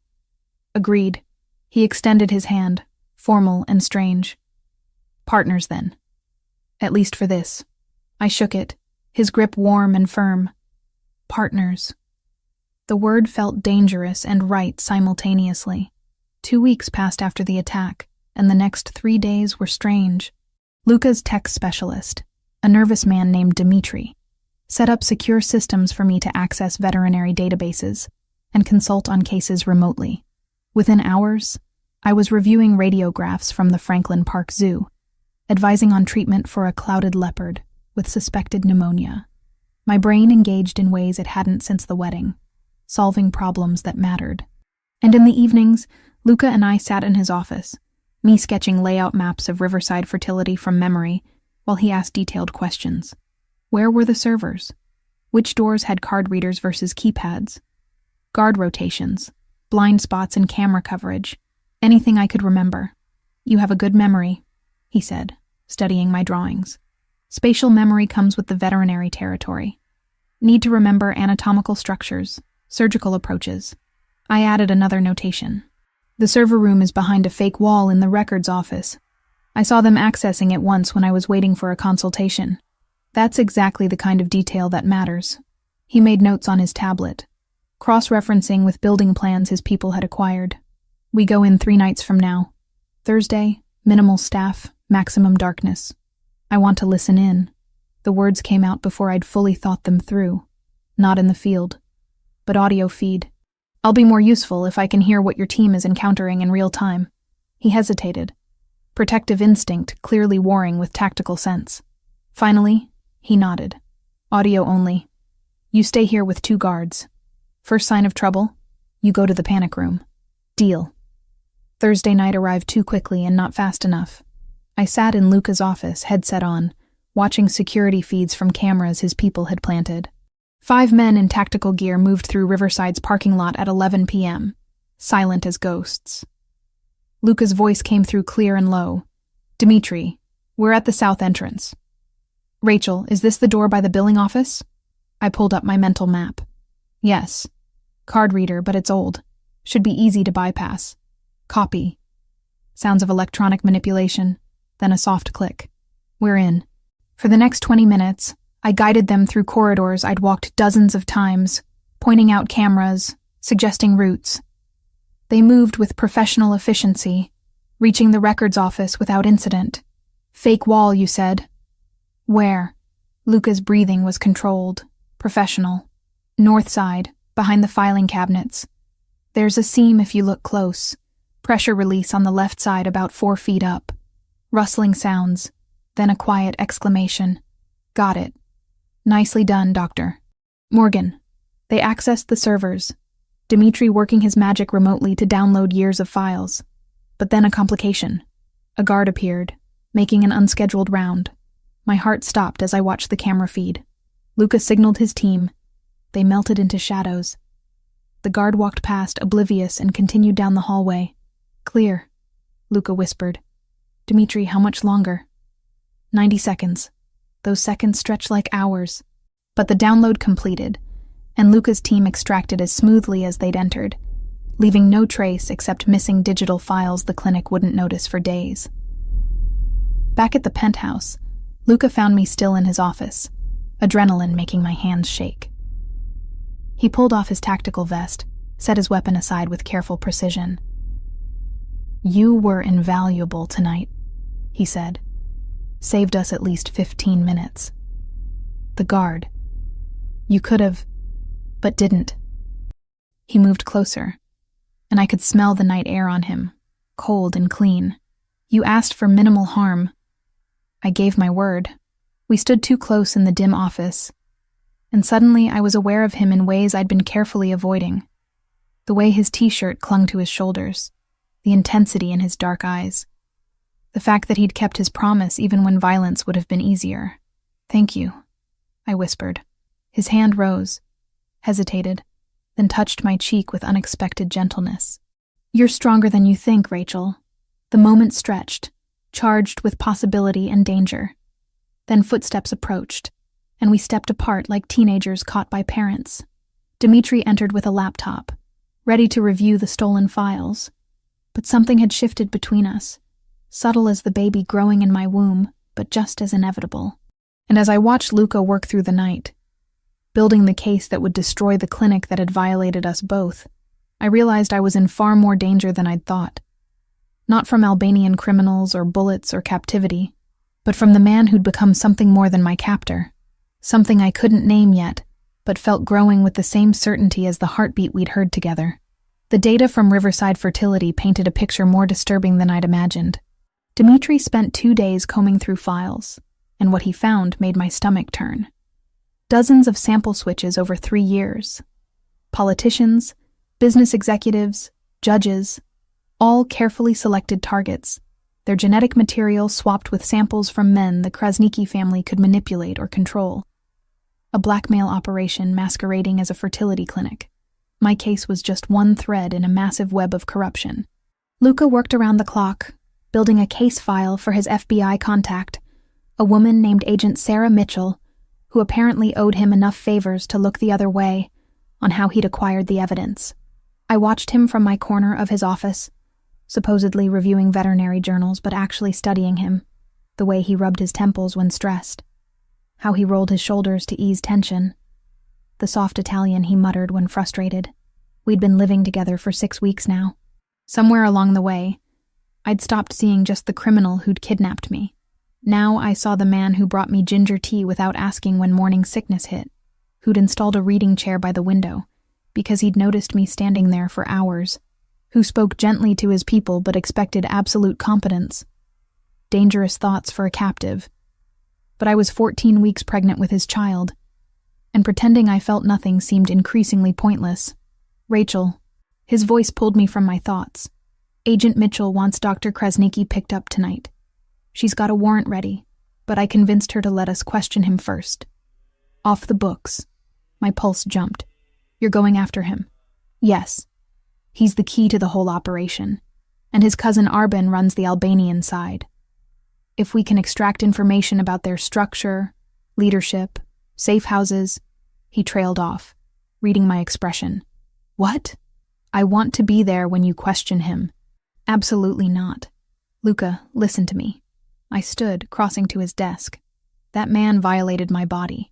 Agreed. He extended his hand, formal and strange. Partners, then. At least for this. I shook it, his grip warm and firm. Partners. The word felt dangerous and right simultaneously. 2 weeks passed after the attack, and the next 3 days were strange. Luca's tech specialist, a nervous man named Dmitri, set up secure systems for me to access veterinary databases and consult on cases remotely. Within hours, I was reviewing radiographs from the Franklin Park Zoo, advising on treatment for a clouded leopard with suspected pneumonia. My brain engaged in ways it hadn't since the wedding, solving problems that mattered. And in the evenings, Luca and I sat in his office, me sketching layout maps of Riverside Fertility from memory while he asked detailed questions. Where were the servers? Which doors had card readers versus keypads? Guard rotations, blind spots in camera coverage, anything I could remember. You have a good memory, he said, studying my drawings. Spatial memory comes with the veterinary territory. Need to remember anatomical structures, surgical approaches. I added another notation. The server room is behind a fake wall in the records office. I saw them accessing it once when I was waiting for a consultation. That's exactly the kind of detail that matters. He made notes on his tablet, cross-referencing with building plans his people had acquired. We go in 3 nights from now. Thursday, minimal staff, maximum darkness. I want to listen in. The words came out before I'd fully thought them through. Not in the field, but audio feed. I'll be more useful if I can hear what your team is encountering in real time. He hesitated, protective instinct clearly warring with tactical sense. Finally, he nodded. Audio only. You stay here with 2 guards. First sign of trouble, you go to the panic room. Deal. Thursday night arrived too quickly and not fast enough. I sat in Luca's office, headset on, watching security feeds from cameras his people had planted. 5 men in tactical gear moved through Riverside's parking lot at 11 p.m., silent as ghosts. Luca's voice came through clear and low. Dmitri, we're at the south entrance. Rachel, is this the door by the billing office? I pulled up my mental map. Yes. Card reader, but it's old. Should be easy to bypass. Copy. Sounds of electronic manipulation. Then a soft click. We're in. For the next 20 minutes, I guided them through corridors I'd walked dozens of times, pointing out cameras, suggesting routes. They moved with professional efficiency, reaching the records office without incident. Fake wall, you said. Where? Luca's breathing was controlled, professional. North side, behind the filing cabinets. There's a seam if you look close. Pressure release on the left side about 4 feet up. Rustling sounds, then a quiet exclamation. Got it. Nicely done, Doctor. Morgan. They accessed the servers, Dmitri working his magic remotely to download years of files. But then a complication. A guard appeared, making an unscheduled round. My heart stopped as I watched the camera feed. Luca signaled his team. They melted into shadows. The guard walked past, oblivious, and continued down the hallway. "Clear," Luca whispered. "Dmitri, how much longer?" 90 seconds. Those seconds stretched like hours. But the download completed, and Luca's team extracted as smoothly as they'd entered, leaving no trace except missing digital files the clinic wouldn't notice for days. Back at the penthouse, Luca found me still in his office, adrenaline making my hands shake. He pulled off his tactical vest, set his weapon aside with careful precision. "You were invaluable tonight," he said. "Saved us at least 15 minutes. The guard. You could have, but didn't." He moved closer, and I could smell the night air on him, cold and clean. "You asked for minimal harm. I gave my word." We stood too close in the dim office, and suddenly I was aware of him in ways I'd been carefully avoiding. The way his t-shirt clung to his shoulders, the intensity in his dark eyes, the fact that he'd kept his promise even when violence would have been easier. "Thank you," I whispered. His hand rose, hesitated, then touched my cheek with unexpected gentleness. "You're stronger than you think, Rachel." The moment stretched, charged with possibility and danger. Then footsteps approached, and we stepped apart like teenagers caught by parents. Dmitri entered with a laptop, ready to review the stolen files. But something had shifted between us, subtle as the baby growing in my womb, but just as inevitable. And as I watched Luca work through the night, building the case that would destroy the clinic that had violated us both, I realized I was in far more danger than I'd thought. Not from Albanian criminals or bullets or captivity, but from the man who'd become something more than my captor, something I couldn't name yet, but felt growing with the same certainty as the heartbeat we'd heard together. The data from Riverside Fertility painted a picture more disturbing than I'd imagined. Dmitri spent 2 days combing through files, and what he found made my stomach turn. Dozens of sample switches over 3 years. Politicians, business executives, judges, all carefully selected targets, their genetic material swapped with samples from men the Krasniki family could manipulate or control. A blackmail operation masquerading as a fertility clinic. My case was just one thread in a massive web of corruption. Luca worked around the clock, building a case file for his FBI contact, a woman named Agent Sarah Mitchell, who apparently owed him enough favors to look the other way on how he'd acquired the evidence. I watched him from my corner of his office, supposedly reviewing veterinary journals but actually studying him, the way he rubbed his temples when stressed, how he rolled his shoulders to ease tension, the soft Italian he muttered when frustrated. We'd been living together for 6 weeks now. Somewhere along the way, I'd stopped seeing just the criminal who'd kidnapped me. Now I saw the man who brought me ginger tea without asking when morning sickness hit, who'd installed a reading chair by the window because he'd noticed me standing there for hours, who spoke gently to his people but expected absolute competence. Dangerous thoughts for a captive. But I was 14 weeks pregnant with his child, and pretending I felt nothing seemed increasingly pointless. "Rachel," his voice pulled me from my thoughts. "Agent Mitchell wants Dr. Krasniki picked up tonight. She's got a warrant ready, but I convinced her to let us question him first." "Off the books." My pulse jumped. "You're going after him?" "Yes. He's the key to the whole operation, and his cousin Arben runs the Albanian side. If we can extract information about their structure, leadership, safe houses..." He trailed off, reading my expression. "What?" "I want to be there when you question him." "Absolutely not. Luca, listen to me." I stood, crossing to his desk. That man violated my body.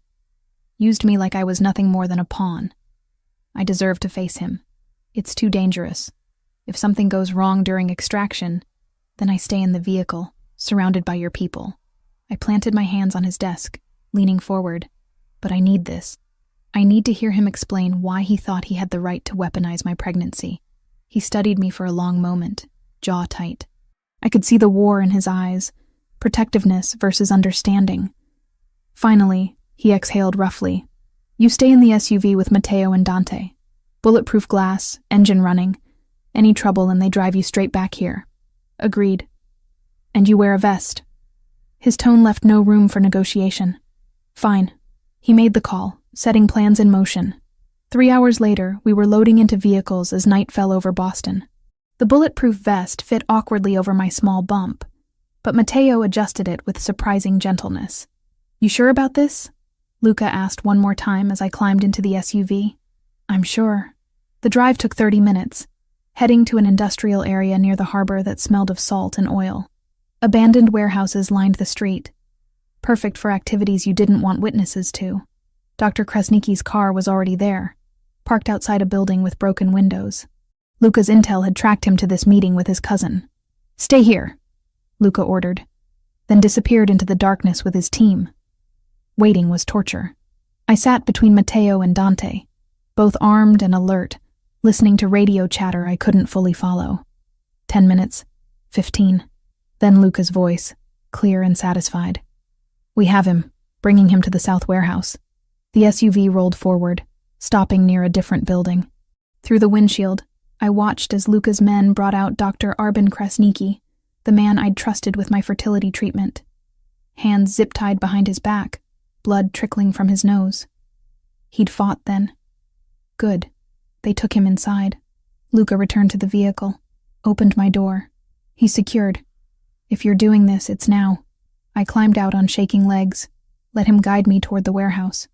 Used me like I was nothing more than a pawn. I deserve to face him. It's too dangerous. If something goes wrong during extraction, then I stay in the vehicle, surrounded by your people. I planted my hands on his desk, leaning forward. But I need this. I need to hear him explain why he thought he had the right to weaponize my pregnancy. He studied me for a long moment, jaw tight. I could see the war in his eyes, protectiveness versus understanding. Finally, he exhaled roughly. "You stay in the SUV with Matteo and Dante. Bulletproof glass, engine running. Any trouble and they drive you straight back here." "Agreed." "And you wear a vest." His tone left no room for negotiation. "Fine." He made the call, setting plans in motion. 3 hours later, we were loading into vehicles as night fell over Boston. The bulletproof vest fit awkwardly over my small bump, but Mateo adjusted it with surprising gentleness. "You sure about this?" Luca asked one more time as I climbed into the SUV. "I'm sure." The drive took 30 minutes, heading to an industrial area near the harbor that smelled of salt and oil. Abandoned warehouses lined the street, perfect for activities you didn't want witnesses to. Dr. Krasnicki's car was already there, parked outside a building with broken windows. Luca's intel had tracked him to this meeting with his cousin. "Stay here," Luca ordered, then disappeared into the darkness with his team. Waiting was torture. I sat between Matteo and Dante, both armed and alert, listening to radio chatter I couldn't fully follow. 10 minutes, 15. Then Luca's voice, clear and satisfied. "We have him, bringing him to the South Warehouse." The SUV rolled forward, stopping near a different building. Through the windshield, I watched as Luca's men brought out Dr. Arben Krasnicki, the man I'd trusted with my fertility treatment. Hands zip-tied behind his back, blood trickling from his nose. He'd fought then. Good. They took him inside. Luca returned to the vehicle, opened my door. He's secured. "If you're doing this, it's now." I climbed out on shaking legs, let him guide me toward the warehouse.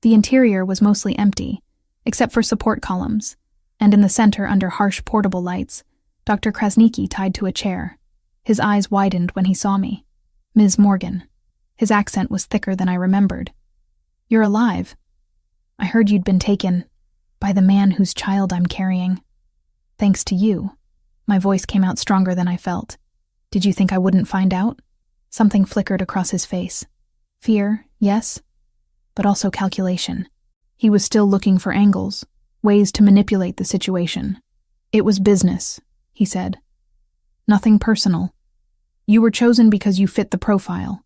The interior was mostly empty, except for support columns, and in the center, under harsh portable lights, Dr. Krasnicki tied to a chair. His eyes widened when he saw me. "Ms. Morgan." His accent was thicker than I remembered. "You're alive. I heard you'd been taken by the man whose child I'm carrying. Thanks to you." My voice came out stronger than I felt. "Did you think I wouldn't find out?" Something flickered across his face. Fear, yes, but also calculation. He was still looking for angles, ways to manipulate the situation. "It was business," he said. "Nothing personal. You were chosen because you fit the profile.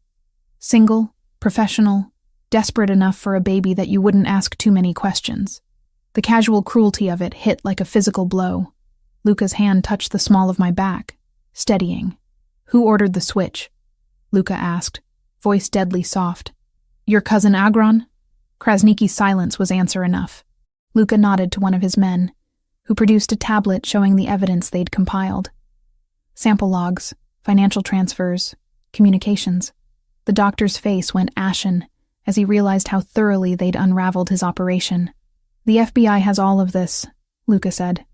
Single, professional, desperate enough for a baby that you wouldn't ask too many questions." The casual cruelty of it hit like a physical blow. Luca's hand touched the small of my back, steadying. "Who ordered the switch?" Luca asked, voice deadly soft. "Your cousin Agron?" Krasnicki's silence was answer enough. Luca nodded to one of his men, who produced a tablet showing the evidence they'd compiled. Sample logs, financial transfers, communications. The doctor's face went ashen as he realized how thoroughly they'd unraveled his operation. "The FBI has all of this," Luca said.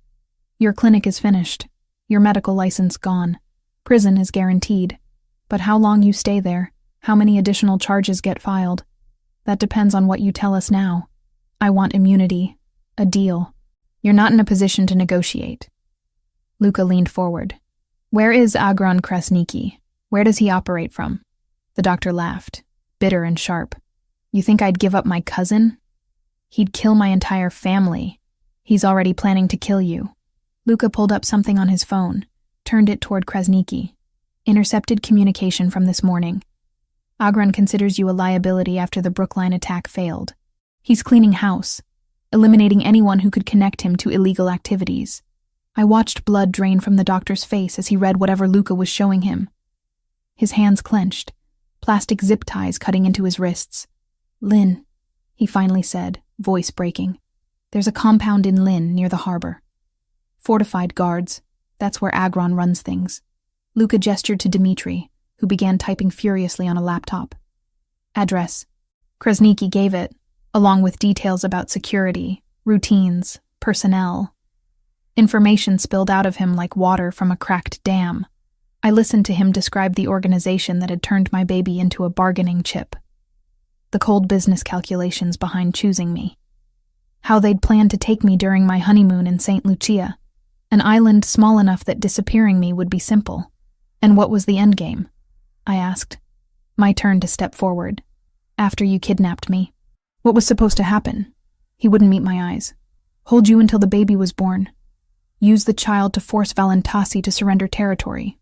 "Your clinic is finished. Your medical license gone. Prison is guaranteed. But how long you stay there, how many additional charges get filed, that depends on what you tell us now. I want immunity. A deal. You're not in a position to negotiate." Luca leaned forward. "Where is Agron Krasnicki? Where does he operate from?" The doctor laughed, bitter and sharp. "You think I'd give up my cousin? He'd kill my entire family. He's already planning to kill you." Luca pulled up something on his phone, turned it toward Krasnicki. "Intercepted communication from this morning. Agron considers you a liability after the Brookline attack failed. He's cleaning house, eliminating anyone who could connect him to illegal activities." I watched blood drain from the doctor's face as he read whatever Luca was showing him. His hands clenched, plastic zip ties cutting into his wrists. "Lynn," he finally said, voice breaking. "There's a compound in Lynn near the harbor. Fortified guards. That's where Agron runs things." Luca gestured to Dmitri, who began typing furiously on a laptop. "Address." Krasnicki gave it, along with details about security, routines, personnel. Information spilled out of him like water from a cracked dam. I listened to him describe the organization that had turned my baby into a bargaining chip. The cold business calculations behind choosing me. How they'd planned to take me during my honeymoon in St. Lucia, an island small enough that disappearing me would be simple. "And what was the endgame?" I asked. My turn to step forward. "After you kidnapped me. What was supposed to happen?" He wouldn't meet my eyes. "Hold you until the baby was born. Use the child to force Valentasi to surrender territory.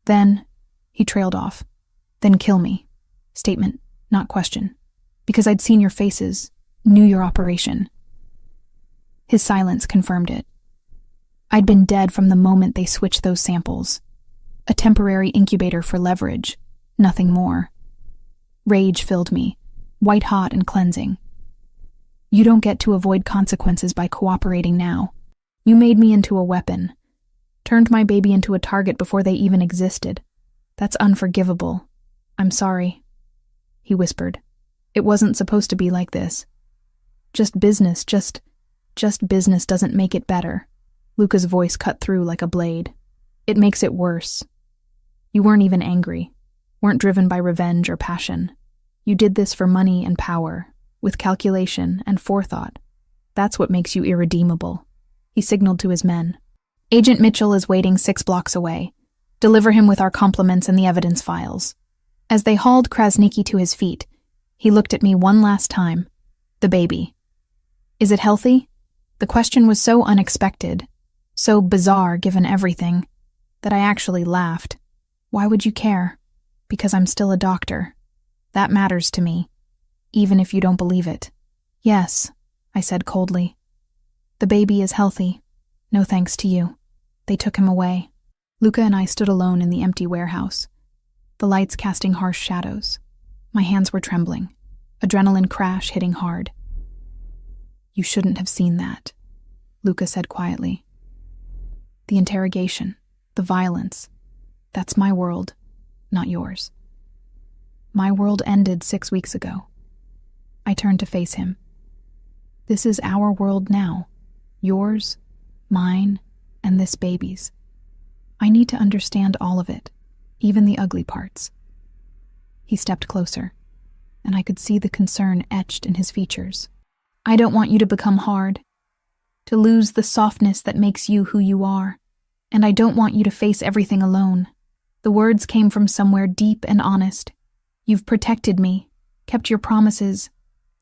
Then," he trailed off, "then kill me." Statement, not question. "Because I'd seen your faces, knew your operation." His silence confirmed it. I'd been dead from the moment they switched those samples. A temporary incubator for leverage, nothing more. Rage filled me, white-hot and cleansing. You don't get to avoid consequences by cooperating now. You made me into a weapon. Turned my baby into a target before they even existed. That's unforgivable. I'm sorry," he whispered. "It wasn't supposed to be like this. Just business, just business doesn't make it better." Luca's voice cut through like a blade. "It makes it worse. You weren't even angry, weren't driven by revenge or passion. You did this for money and power, with calculation and forethought. That's what makes you irredeemable." He signaled to his men. "Agent Mitchell is waiting 6 blocks away. Deliver him with our compliments and the evidence files." As they hauled Krasniki to his feet, he looked at me one last time. "The baby. Is it healthy?" The question was so unexpected, so bizarre given everything, that I actually laughed. "Why would you care?" "Because I'm still a doctor. That matters to me, even if you don't believe it." "Yes," I said coldly. "The baby is healthy. No thanks to you." They took him away. Luca and I stood alone in the empty warehouse, the lights casting harsh shadows. My hands were trembling, adrenaline crash hitting hard. "You shouldn't have seen that," Luca said quietly. "The interrogation, the violence, that's my world, not yours. My world ended 6 weeks ago." I turned to face him. "This is our world now. Yours, mine, and this baby's. I need to understand all of it, even the ugly parts." He stepped closer, and I could see the concern etched in his features. "I don't want you to become hard, to lose the softness that makes you who you are, and I don't want you to face everything alone." The words came from somewhere deep and honest. "You've protected me, kept your promises.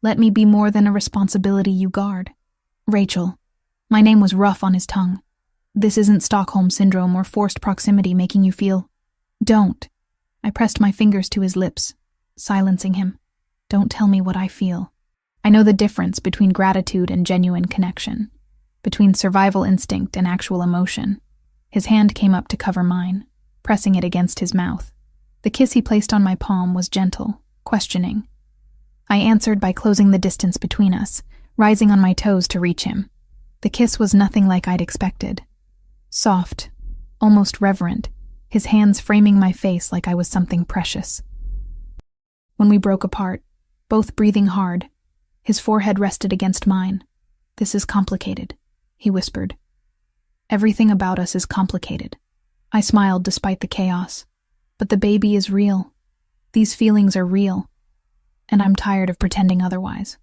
Let me be more than a responsibility you guard." "Rachel." My name was rough on his tongue. "This isn't Stockholm Syndrome or forced proximity making you feel—" "Don't." I pressed my fingers to his lips, silencing him. "Don't tell me what I feel. I know the difference between gratitude and genuine connection, between survival instinct and actual emotion." His hand came up to cover mine, pressing it against his mouth. The kiss he placed on my palm was gentle, questioning. I answered by closing the distance between us, rising on my toes to reach him. The kiss was nothing like I'd expected. Soft, almost reverent, his hands framing my face like I was something precious. When we broke apart, both breathing hard, his forehead rested against mine. "This is complicated," he whispered. "Everything about us is complicated." I smiled despite the chaos. "But the baby is real. These feelings are real. And I'm tired of pretending otherwise.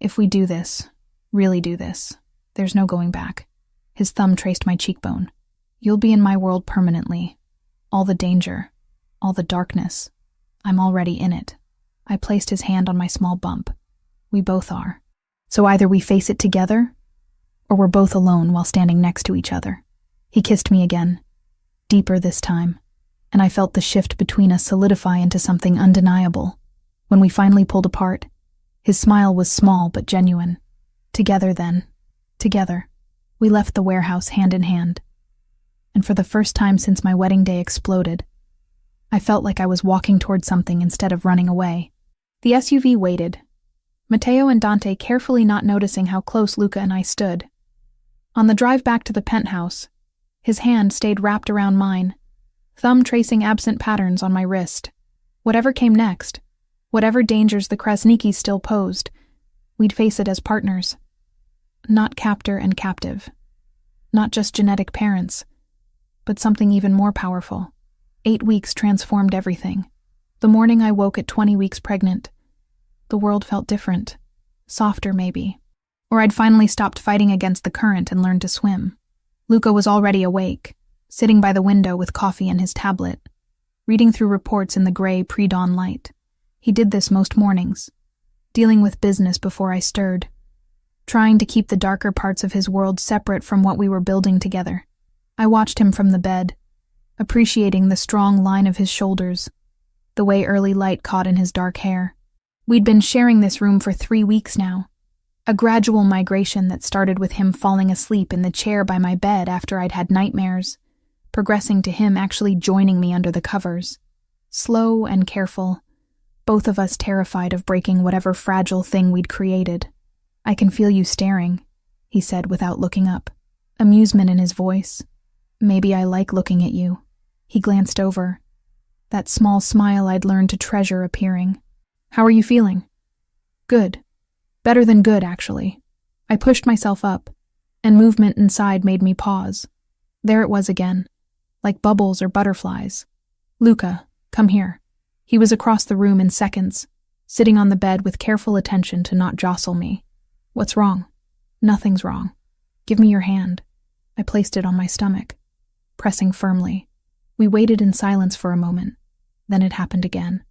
If we do this, really do this, there's no going back." His thumb traced my cheekbone. "You'll be in my world permanently. All the danger, all the darkness, I'm already in it." I placed his hand on my small bump. "We both are. So either we face it together, or we're both alone while standing next to each other." He kissed me again, deeper this time, and I felt the shift between us solidify into something undeniable. When we finally pulled apart, his smile was small but genuine. Together then, together, we left the warehouse hand in hand. And for the first time since my wedding day exploded, I felt like I was walking toward something instead of running away. The SUV waited, Matteo and Dante carefully not noticing how close Luca and I stood. On the drive back to the penthouse, his hand stayed wrapped around mine, thumb tracing absent patterns on my wrist. Whatever came next, whatever dangers the Krasnikis still posed, we'd face it as partners. Not captor and captive. Not just genetic parents, but something even more powerful. 8 weeks transformed everything. The morning I woke at 20 weeks pregnant, the world felt different. Softer, maybe. Or I'd finally stopped fighting against the current and learned to swim. Luca was already awake, sitting by the window with coffee and his tablet, reading through reports in the gray pre-dawn light. He did this most mornings, dealing with business before I stirred, trying to keep the darker parts of his world separate from what we were building together. I watched him from the bed, appreciating the strong line of his shoulders, the way early light caught in his dark hair. We'd been sharing this room for 3 weeks now, a gradual migration that started with him falling asleep in the chair by my bed after I'd had nightmares, progressing to him actually joining me under the covers. Slow and careful, both of us terrified of breaking whatever fragile thing we'd created. I can feel you staring, he said without looking up, amusement in his voice. Maybe I like looking at you. He glanced over, that small smile I'd learned to treasure appearing. How are you feeling? Good. Better than good, actually. I pushed myself up, and movement inside made me pause. There it was again, like bubbles or butterflies. Luca, come here. He was across the room in seconds, sitting on the bed with careful attention to not jostle me. What's wrong? Nothing's wrong. Give me your hand. I placed it on my stomach, pressing firmly. We waited in silence for a moment. Then it happened again.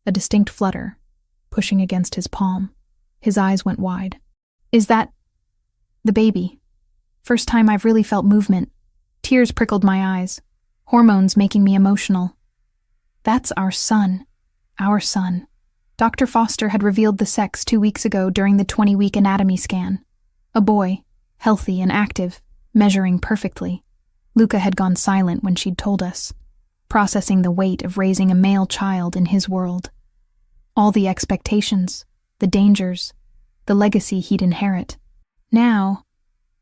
A distinct flutter, pushing against his palm. His eyes went wide. Is that the baby? First time I've really felt movement. Tears prickled my eyes, hormones making me emotional. That's our son. Our son. Dr. Foster had revealed the sex 2 weeks ago during the 20-week anatomy scan. A boy, healthy and active, measuring perfectly. Luca had gone silent when she'd told us, processing the weight of raising a male child in his world. All the expectations, the dangers, the legacy he'd inherit. Now,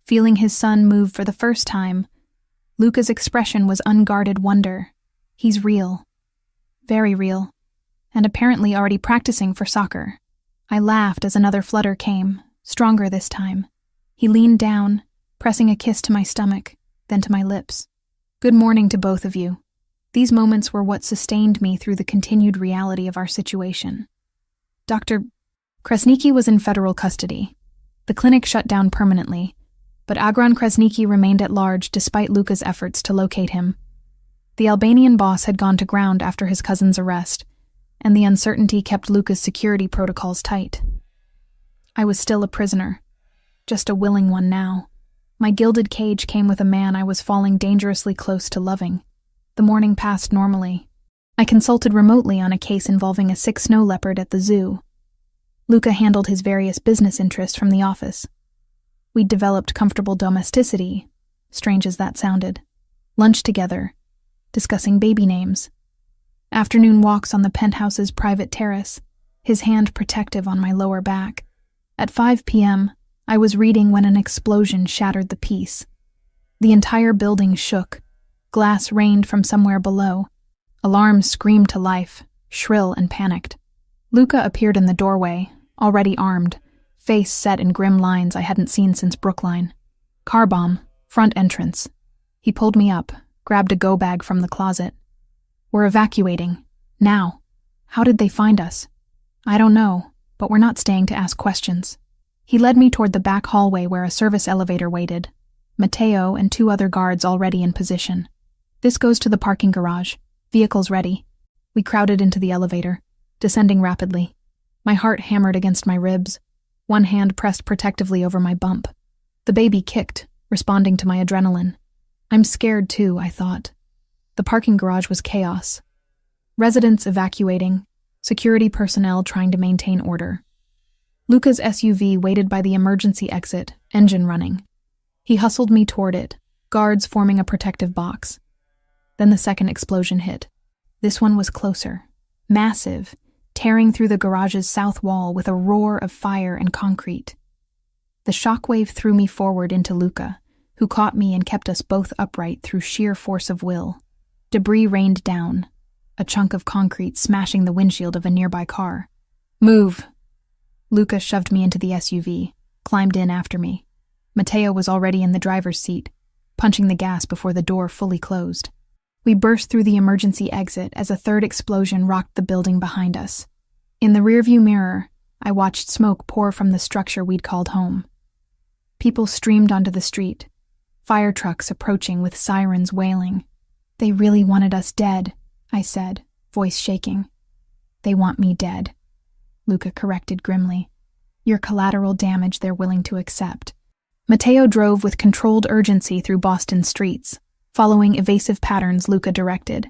feeling his son move for the first time, Luca's expression was unguarded wonder. He's real. Very real. And apparently already practicing for soccer. I laughed as another flutter came, stronger this time. He leaned down, pressing a kiss to my stomach, then to my lips. Good morning to both of you. These moments were what sustained me through the continued reality of our situation. Dr. Kresnicki was in federal custody. The clinic shut down permanently, but Agron Kresnicki remained at large despite Luca's efforts to locate him. The Albanian boss had gone to ground after his cousin's arrest, and the uncertainty kept Luca's security protocols tight. I was still a prisoner, just a willing one now. My gilded cage came with a man I was falling dangerously close to loving. The morning passed normally. I consulted remotely on a case involving a sick snow leopard at the zoo. Luca handled his various business interests from the office. We'd developed comfortable domesticity, strange as that sounded. Lunch together, discussing baby names. Afternoon walks on the penthouse's private terrace, his hand protective on my lower back. At 5 p.m., I was reading when an explosion shattered the peace. The entire building shook. Glass rained from somewhere below. Alarms screamed to life, shrill and panicked. Luca appeared in the doorway, already armed, face set in grim lines I hadn't seen since Brookline. Car bomb, front entrance. He pulled me up, grabbed a go bag from the closet. We're evacuating. Now. How did they find us? I don't know, but we're not staying to ask questions. He led me toward the back hallway where a service elevator waited. Matteo and 2 other guards already in position. This goes to the parking garage. Vehicles ready. We crowded into the elevator, descending rapidly. My heart hammered against my ribs, one hand pressed protectively over my bump. The baby kicked, responding to my adrenaline. I'm scared too, I thought. The parking garage was chaos. Residents evacuating, security personnel trying to maintain order. Luca's SUV waited by the emergency exit, engine running. He hustled me toward it, guards forming a protective box. Then the second explosion hit. This one was closer, massive, tearing through the garage's south wall with a roar of fire and concrete. The shockwave threw me forward into Luca, who caught me and kept us both upright through sheer force of will. Debris rained down, a chunk of concrete smashing the windshield of a nearby car. Move! Luca shoved me into the SUV, climbed in after me. Matteo was already in the driver's seat, punching the gas before the door fully closed. We burst through the emergency exit as a third explosion rocked the building behind us. In the rearview mirror, I watched smoke pour from the structure we'd called home. People streamed onto the street, fire trucks approaching with sirens wailing. They really wanted us dead, I said, voice shaking. They want me dead, Luca corrected grimly. You're collateral damage they're willing to accept. Matteo drove with controlled urgency through Boston streets, following evasive patterns Luca directed.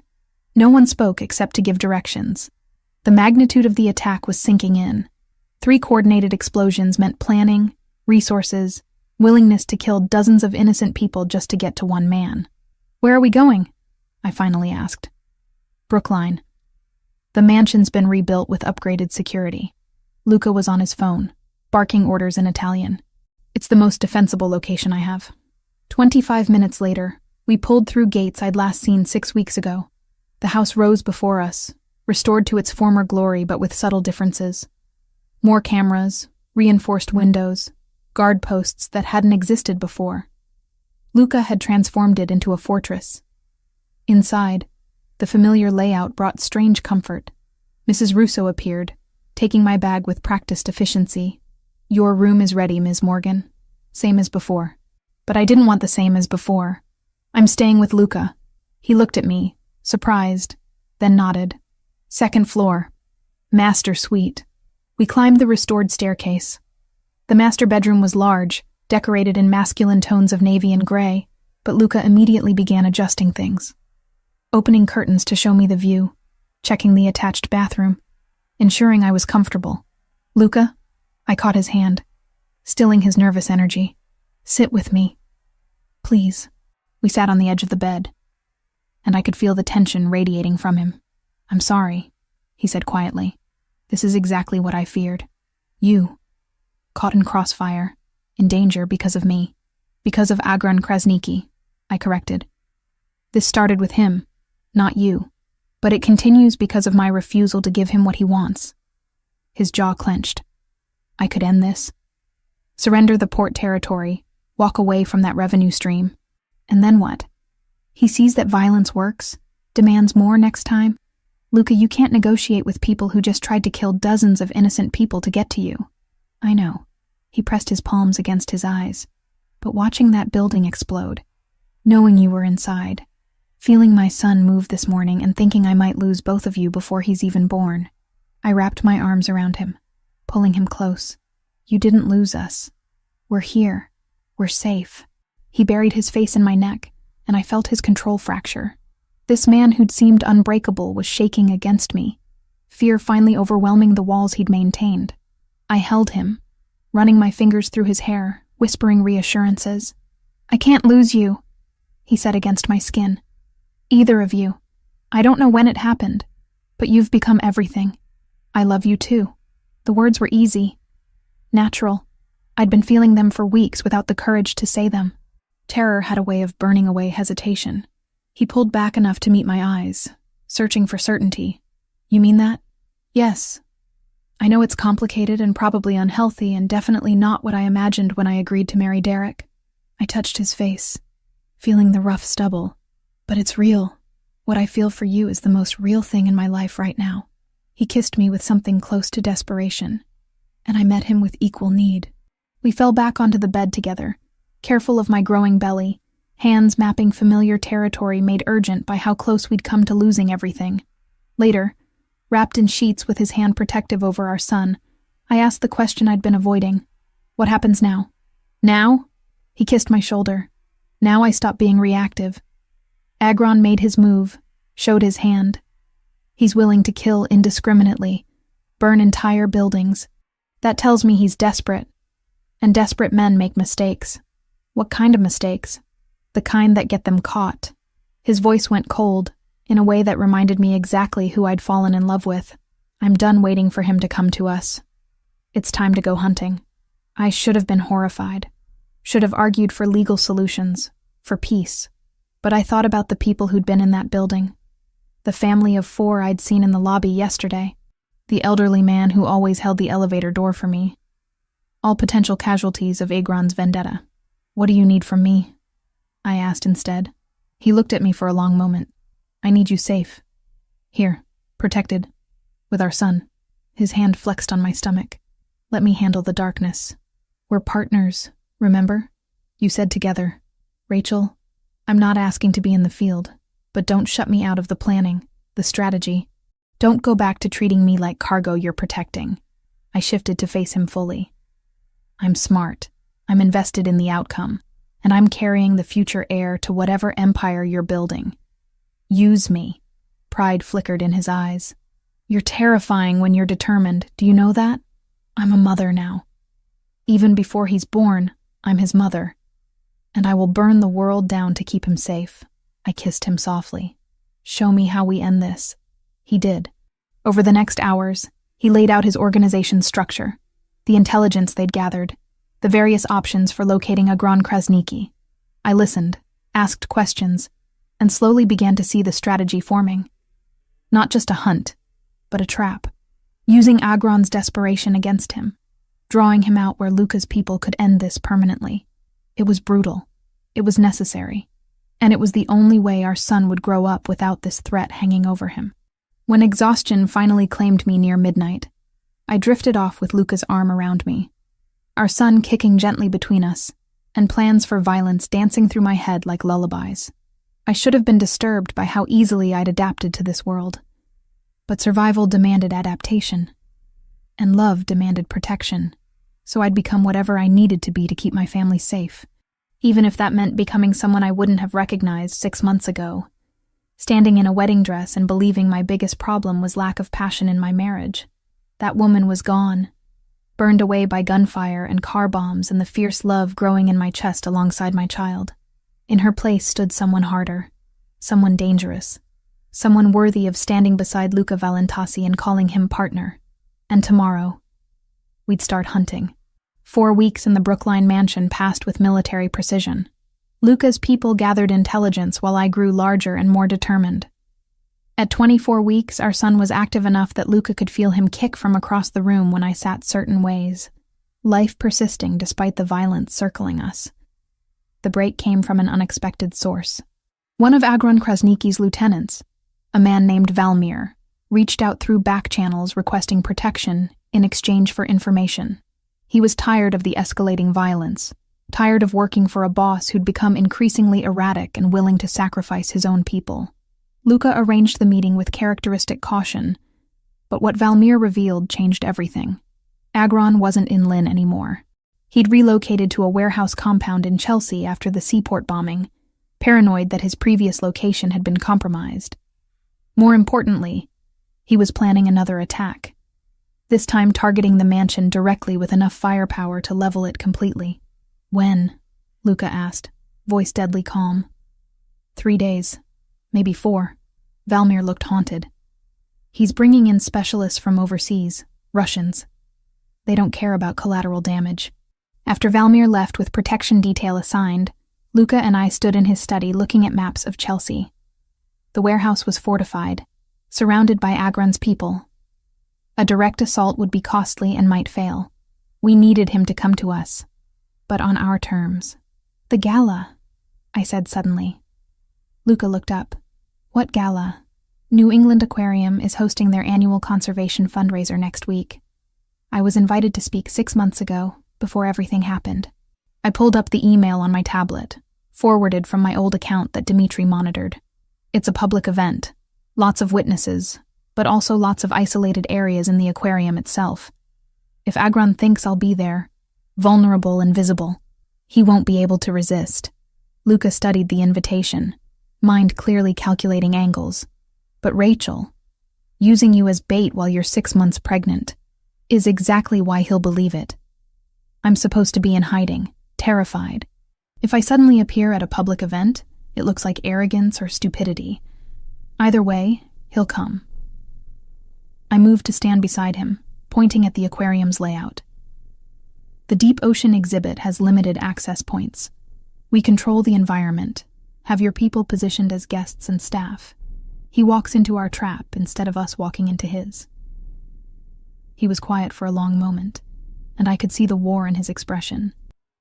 No one spoke except to give directions. The magnitude of the attack was sinking in. 3 coordinated explosions meant planning, resources, willingness to kill dozens of innocent people just to get to one man. Where are we going? I finally asked. Brookline. The mansion's been rebuilt with upgraded security. Luca was on his phone, barking orders in Italian. It's the most defensible location I have. 25 minutes later, we pulled through gates I'd last seen 6 weeks ago. The house rose before us, restored to its former glory but with subtle differences. More cameras, reinforced windows, guard posts that hadn't existed before. Luca had transformed it into a fortress. Inside, the familiar layout brought strange comfort. Mrs. Russo appeared, taking my bag with practiced efficiency. "Your room is ready, Ms. Morgan." Same as before. But I didn't want the same as before. "I'm staying with Luca." He looked at me, surprised, then nodded. "Second floor. Master suite." We climbed the restored staircase. The master bedroom was large, decorated in masculine tones of navy and gray, but Luca immediately began adjusting things. Opening curtains to show me the view, checking the attached bathroom, ensuring I was comfortable. "Luca?" I caught his hand, stilling his nervous energy. "Sit with me. Please." We sat on the edge of the bed, and I could feel the tension radiating from him. "I'm sorry," he said quietly. "This is exactly what I feared. You. Caught in crossfire. In danger because of me. Because of Agron Krasniki," I corrected. "This started with him, not you. But it continues because of my refusal to give him what he wants." His jaw clenched. I could end this. Surrender the port territory, walk away from that revenue stream. And then what? He sees that violence works, demands more next time. "Luca, you can't negotiate with people who just tried to kill dozens of innocent people to get to you." "I know." He pressed his palms against his eyes. "But watching that building explode, knowing you were inside, feeling my son move this morning and thinking I might lose both of you before he's even born." I wrapped my arms around him, pulling him close. "You didn't lose us. We're here. We're safe." He buried his face in my neck, and I felt his control fracture. This man who'd seemed unbreakable was shaking against me, fear finally overwhelming the walls he'd maintained. I held him, running my fingers through his hair, whispering reassurances. "I can't lose you," he said against my skin. "Either of you. I don't know when it happened, but you've become everything. I love you too." The words were easy, natural. I'd been feeling them for weeks without the courage to say them. Terror had a way of burning away hesitation. He pulled back enough to meet my eyes, searching for certainty. "You mean that?" "Yes. I know it's complicated and probably unhealthy and definitely not what I imagined when I agreed to marry Derek." I touched his face, feeling the rough stubble. "But it's real. What I feel for you is the most real thing in my life right now." He kissed me with something close to desperation, and I met him with equal need. We fell back onto the bed together, careful of my growing belly, hands mapping familiar territory made urgent by how close we'd come to losing everything. Later, wrapped in sheets with his hand protective over our son, I asked the question I'd been avoiding. "What happens now?" "Now?" He kissed my shoulder. "Now I stop being reactive." Agron made his move, showed his hand. He's willing to kill indiscriminately, burn entire buildings. That tells me he's desperate. And desperate men make mistakes. What kind of mistakes? The kind that get them caught. His voice went cold, in a way that reminded me exactly who I'd fallen in love with. "I'm done waiting for him to come to us. It's time to go hunting." I should have been horrified. Should have argued for legal solutions, for peace. But I thought about the people who'd been in that building. The family of 4 I'd seen in the lobby yesterday. The elderly man who always held the elevator door for me. All potential casualties of Agron's vendetta. "What do you need from me?" I asked instead. He looked at me for a long moment. "I need you safe. Here, protected. With our son." His hand flexed on my stomach. "Let me handle the darkness. We're partners, remember? You said together. Rachel, I'm not asking to be in the field, but don't shut me out of the planning, the strategy. Don't go back to treating me like cargo you're protecting." I shifted to face him fully. "I'm smart. I'm invested in the outcome, and I'm carrying the future heir to whatever empire you're building. Use me." Pride flickered in his eyes. "You're terrifying when you're determined, do you know that? I'm a mother now. Even before he's born, I'm his mother. And I will burn the world down to keep him safe." I kissed him softly. "Show me how we end this." He did. Over the next hours, he laid out his organization's structure. the intelligence they'd gathered, the various options for locating Agron Krasniki. I listened, asked questions, and slowly began to see the strategy forming. Not just a hunt, but a trap. Using Agron's desperation against him, drawing him out where Luca's people could end this permanently. It was brutal. It was necessary. And it was the only way our son would grow up without this threat hanging over him. When exhaustion finally claimed me near midnight, I drifted off with Luca's arm around me, our son kicking gently between us, and plans for violence dancing through my head like lullabies. I should have been disturbed by how easily I'd adapted to this world. But survival demanded adaptation, and love demanded protection, so I'd become whatever I needed to be to keep my family safe, even if that meant becoming someone I wouldn't have recognized 6 months ago, standing in a wedding dress and believing my biggest problem was lack of passion in my marriage. That woman was gone, burned away by gunfire and car bombs and the fierce love growing in my chest alongside my child. In her place stood someone harder, someone dangerous, someone worthy of standing beside Luca Valentasi and calling him partner. And tomorrow, we'd start hunting. 4 weeks in the Brookline mansion passed with military precision. Luca's people gathered intelligence while I grew larger and more determined. At 24 weeks, our son was active enough that Luca could feel him kick from across the room when I sat certain ways, life persisting despite the violence circling us. The break came from an unexpected source. One of Agron Krasniki's lieutenants, a man named Valmir, reached out through back channels requesting protection in exchange for information. He was tired of the escalating violence, tired of working for a boss who'd become increasingly erratic and willing to sacrifice his own people. Luca arranged the meeting with characteristic caution, but what Valmir revealed changed everything. Agron wasn't in Lynn anymore. He'd relocated to a warehouse compound in Chelsea after the seaport bombing, paranoid that his previous location had been compromised. More importantly, he was planning another attack, this time targeting the mansion directly with enough firepower to level it completely. When? Luca asked, voice deadly calm. 3 days. Maybe 4. Valmir looked haunted. He's bringing in specialists from overseas, Russians. They don't care about collateral damage. After Valmir left with protection detail assigned, Luca and I stood in his study looking at maps of Chelsea. The warehouse was fortified, surrounded by Agron's people. A direct assault would be costly and might fail. We needed him to come to us, but on our terms. The gala, I said suddenly. Luca looked up. What gala? New England Aquarium is hosting their annual conservation fundraiser next week. I was invited to speak 6 months ago, before everything happened. I pulled up the email on my tablet, forwarded from my old account that Dimitri monitored. It's a public event, lots of witnesses, but also lots of isolated areas in the aquarium itself. If Agron thinks I'll be there, vulnerable and visible, he won't be able to resist. Luca studied the invitation, mind clearly calculating angles. But Rachel, using you as bait while you're 6 months pregnant, is exactly why he'll believe it. I'm supposed to be in hiding, terrified. If I suddenly appear at a public event, it looks like arrogance or stupidity. Either way, he'll come. I moved to stand beside him, pointing at the aquarium's layout. The deep ocean exhibit has limited access points. We control the environment, have your people positioned as guests and staff. He walks into our trap instead of us walking into his. He was quiet for a long moment, and I could see the war in his expression.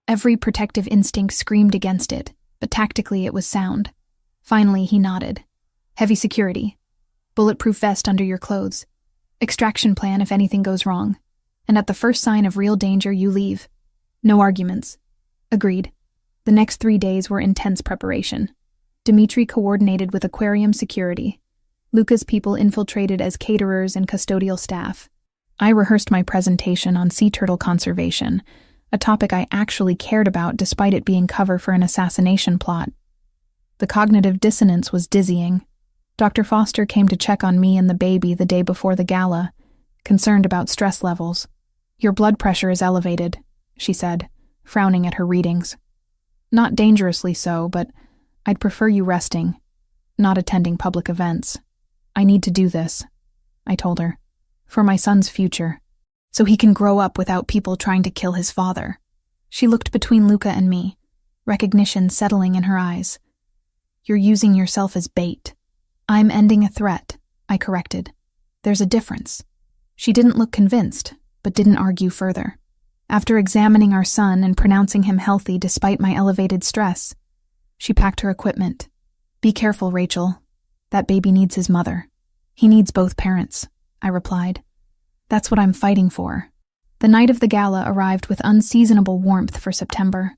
Every protective instinct screamed against it, but tactically it was sound. Finally, he nodded. Heavy security. Bulletproof vest under your clothes. Extraction plan if anything goes wrong. And at the first sign of real danger, you leave. No arguments. Agreed. The next 3 days were intense preparation. Dimitri coordinated with aquarium security. Luca's people infiltrated as caterers and custodial staff. I rehearsed my presentation on sea turtle conservation, a topic I actually cared about despite it being cover for an assassination plot. The cognitive dissonance was dizzying. Dr. Foster came to check on me and the baby the day before the gala, concerned about stress levels. Your blood pressure is elevated, she said, frowning at her readings. Not dangerously so, but I'd prefer you resting, not attending public events. I need to do this, I told her, for my son's future. so he can grow up without people trying to kill his father. She looked between Luca and me, recognition settling in her eyes. You're using yourself as bait. I'm ending a threat, I corrected. There's a difference. She didn't look convinced, but didn't argue further. After examining our son and pronouncing him healthy despite my elevated stress, she packed her equipment. Be careful, Rachel. That baby needs his mother. He needs both parents, I replied. That's what I'm fighting for. The night of the gala arrived with unseasonable warmth for September.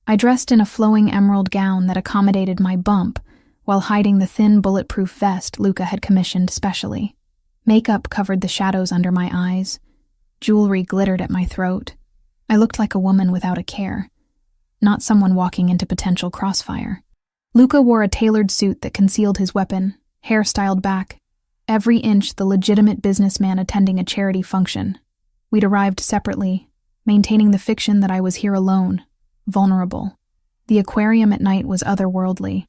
I dressed in a flowing emerald gown that accommodated my bump while hiding the thin bulletproof vest Luca had commissioned specially. Makeup covered the shadows under my eyes. Jewelry glittered at my throat. I looked like a woman without a care, not someone walking into potential crossfire. Luca wore a tailored suit that concealed his weapon, hair styled back, every inch the legitimate businessman attending a charity function. We'd arrived separately, maintaining the fiction that I was here alone, vulnerable. The aquarium at night was otherworldly.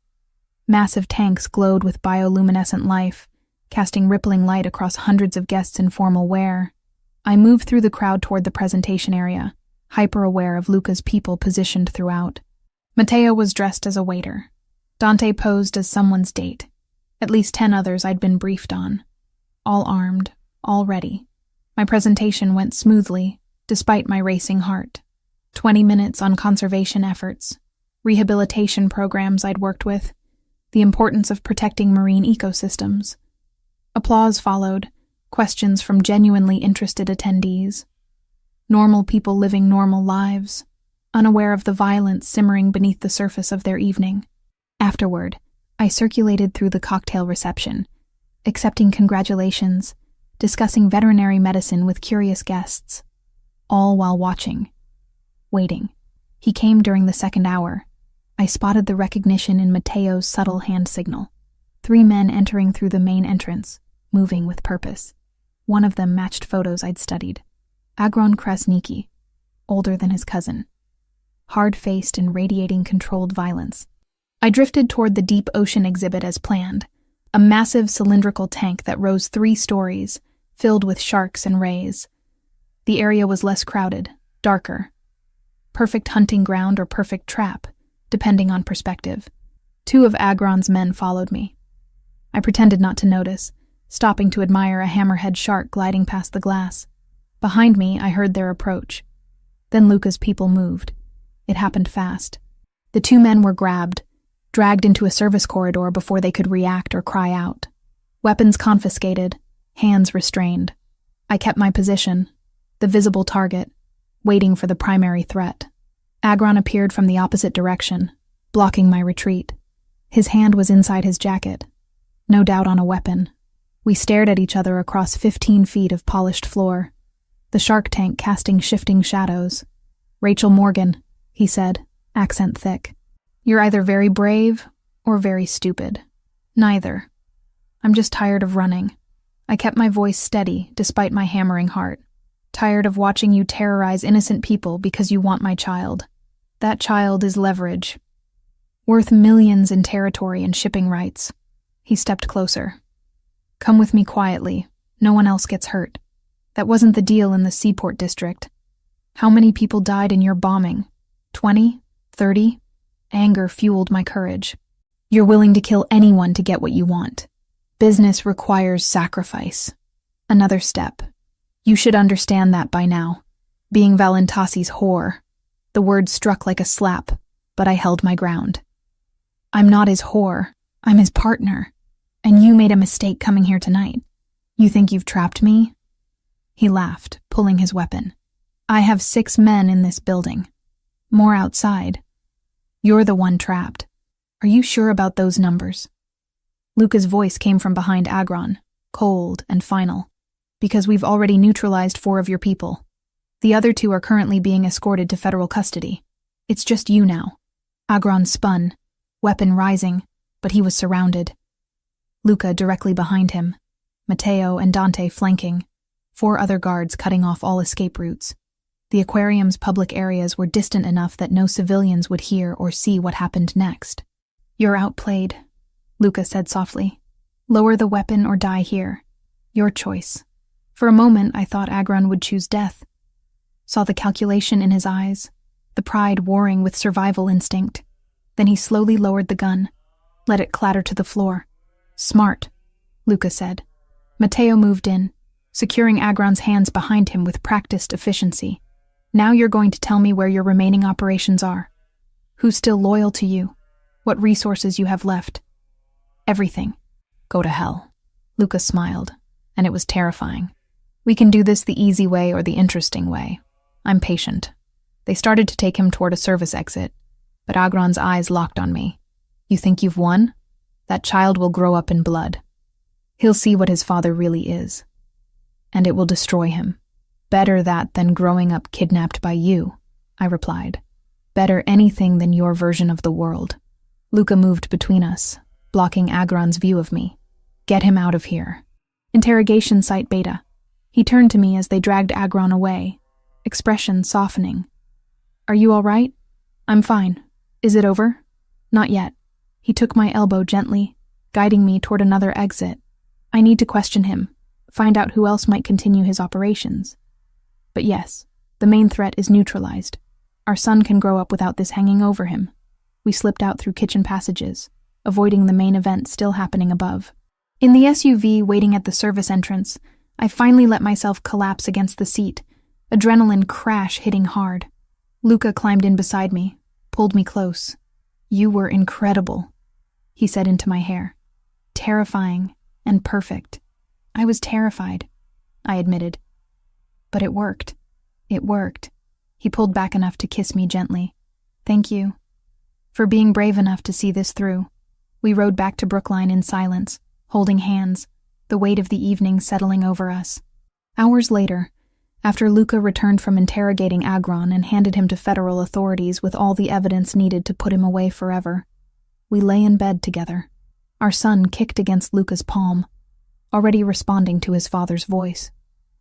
Massive tanks glowed with bioluminescent life, casting rippling light across hundreds of guests in formal wear. I moved through the crowd toward the presentation area, hyper-aware of Luca's people positioned throughout. Matteo was dressed as a waiter. Dante posed as someone's date. At least 10 others I'd been briefed on. All armed, all ready. My presentation went smoothly, despite my racing heart. 20 minutes on conservation efforts, rehabilitation programs I'd worked with, the importance of protecting marine ecosystems. Applause followed, questions from genuinely interested attendees. Normal people living normal lives, unaware of the violence simmering beneath the surface of their evening. Afterward, I circulated through the cocktail reception, accepting congratulations, discussing veterinary medicine with curious guests, all while watching, waiting. He came during the second hour. I spotted the recognition in Matteo's subtle hand signal. 3 men entering through the main entrance, moving with purpose. One of them matched photos I'd studied. Agron Krasniki, older than his cousin. Hard-faced and radiating controlled violence. I drifted toward the deep ocean exhibit as planned, a massive cylindrical tank that rose 3 stories, filled with sharks and rays. The area was less crowded, darker. Perfect hunting ground or perfect trap, depending on perspective. 2 of Agron's men followed me. I pretended not to notice, stopping to admire a hammerhead shark gliding past the glass. Behind me, I heard their approach. Then Luca's people moved. It happened fast. The 2 men were grabbed, dragged into a service corridor before they could react or cry out. Weapons confiscated, hands restrained. I kept my position, the visible target, waiting for the primary threat. Agron appeared from the opposite direction, blocking my retreat. His hand was inside his jacket, no doubt on a weapon. We stared at each other across 15 feet of polished floor, the shark tank casting shifting shadows. Rachel Morgan, he said, accent thick. You're either very brave or very stupid. Neither. I'm just tired of running. I kept my voice steady despite my hammering heart. Tired of watching you terrorize innocent people because you want my child. That child is leverage. Worth millions in territory and shipping rights. He stepped closer. Come with me quietly. No one else gets hurt. That wasn't the deal in the Seaport District. How many people died in your bombing? 20? 30? Anger fueled my courage. You're willing to kill anyone to get what you want. Business requires sacrifice. Another step. You should understand that by now. Being Valentasi's whore. The word struck like a slap, but I held my ground. I'm not his whore. I'm his partner. And you made a mistake coming here tonight. You think you've trapped me? He laughed, pulling his weapon. I have 6 men in this building. More outside. You're the one trapped. Are you sure about those numbers? Luca's voice came from behind Agron, cold and final. Because we've already neutralized 4 of your people. The other 2 are currently being escorted to federal custody. It's just you now. Agron spun, weapon rising, but he was surrounded. Luca directly behind him, Matteo and Dante flanking, 4 other guards cutting off all escape routes. The aquarium's public areas were distant enough that no civilians would hear or see what happened next. You're outplayed, Luca said softly. Lower the weapon or die here. Your choice. For a moment, I thought Agron would choose death. Saw the calculation in his eyes, the pride warring with survival instinct. Then he slowly lowered the gun, let it clatter to the floor. "Smart," Luca said. Matteo moved in, securing Agron's hands behind him with practiced efficiency. "Now you're going to tell me where your remaining operations are. Who's still loyal to you? What resources you have left?" "Everything. Go to hell." Luca smiled, and it was terrifying. "We can do this the easy way or the interesting way. I'm patient." They started to take him toward a service exit, but Agron's eyes locked on me. "You think you've won? That child will grow up in blood. He'll see what his father really is. And it will destroy him. Better that than growing up kidnapped by you," I replied. "Better anything than your version of the world." Luca moved between us, blocking Agron's view of me. "Get him out of here." Interrogation site beta. He turned to me as they dragged Agron away, expression softening. "Are you all right?" "I'm fine. Is it over?" "Not yet." He took my elbow gently, guiding me toward another exit. "I need to question him, find out who else might continue his operations. But yes, the main threat is neutralized. Our son can grow up without this hanging over him." We slipped out through kitchen passages, avoiding the main event still happening above. In the SUV waiting at the service entrance, I finally let myself collapse against the seat, adrenaline crash hitting hard. Luca climbed in beside me, pulled me close. "You were incredible," he said into my hair. "Terrifying and perfect." "I was terrified," I admitted. "But it worked. It worked." He pulled back enough to kiss me gently. "Thank you for being brave enough to see this through." We rode back to Brookline in silence, holding hands, the weight of the evening settling over us. Hours later, after Luca returned from interrogating Agron and handed him to federal authorities with all the evidence needed to put him away forever, we lay in bed together. Our son kicked against Luca's palm, already responding to his father's voice.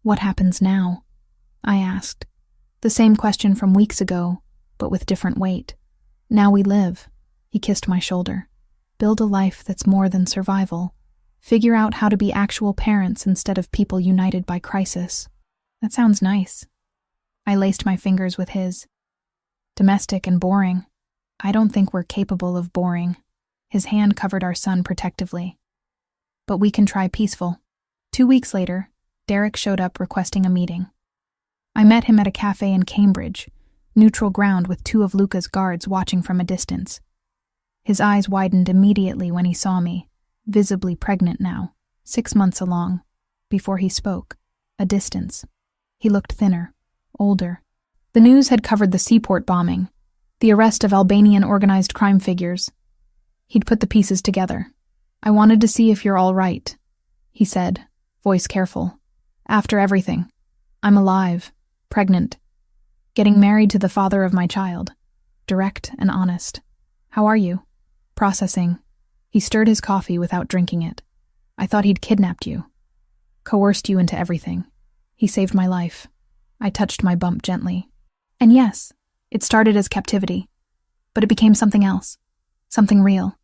"What happens now?" I asked. The same question from weeks ago, but with different weight. "Now we live," he kissed my shoulder. "Build a life that's more than survival. Figure out how to be actual parents instead of people united by crisis." "That sounds nice." I laced my fingers with his. "Domestic and boring. I don't think we're capable of boring." His hand covered our son protectively. "But we can try peaceful." 2 weeks later, Derek showed up requesting a meeting. I met him at a cafe in Cambridge, neutral ground with 2 of Luca's guards watching from a distance. His eyes widened immediately when he saw me, visibly pregnant now, 6 months along. Before he spoke, a distance. He looked thinner, older. The news had covered the seaport bombing, the arrest of Albanian organized crime figures. He'd put the pieces together. "I wanted to see if you're all right," he said, voice careful. "After everything, I'm alive, pregnant, getting married to the father of my child. Direct and honest. How are you?" "Processing." He stirred his coffee without drinking it. "I thought he'd kidnapped you. Coerced you into everything. He saved my life." I touched my bump gently. "And yes, it started as captivity, but it became something else. Something real."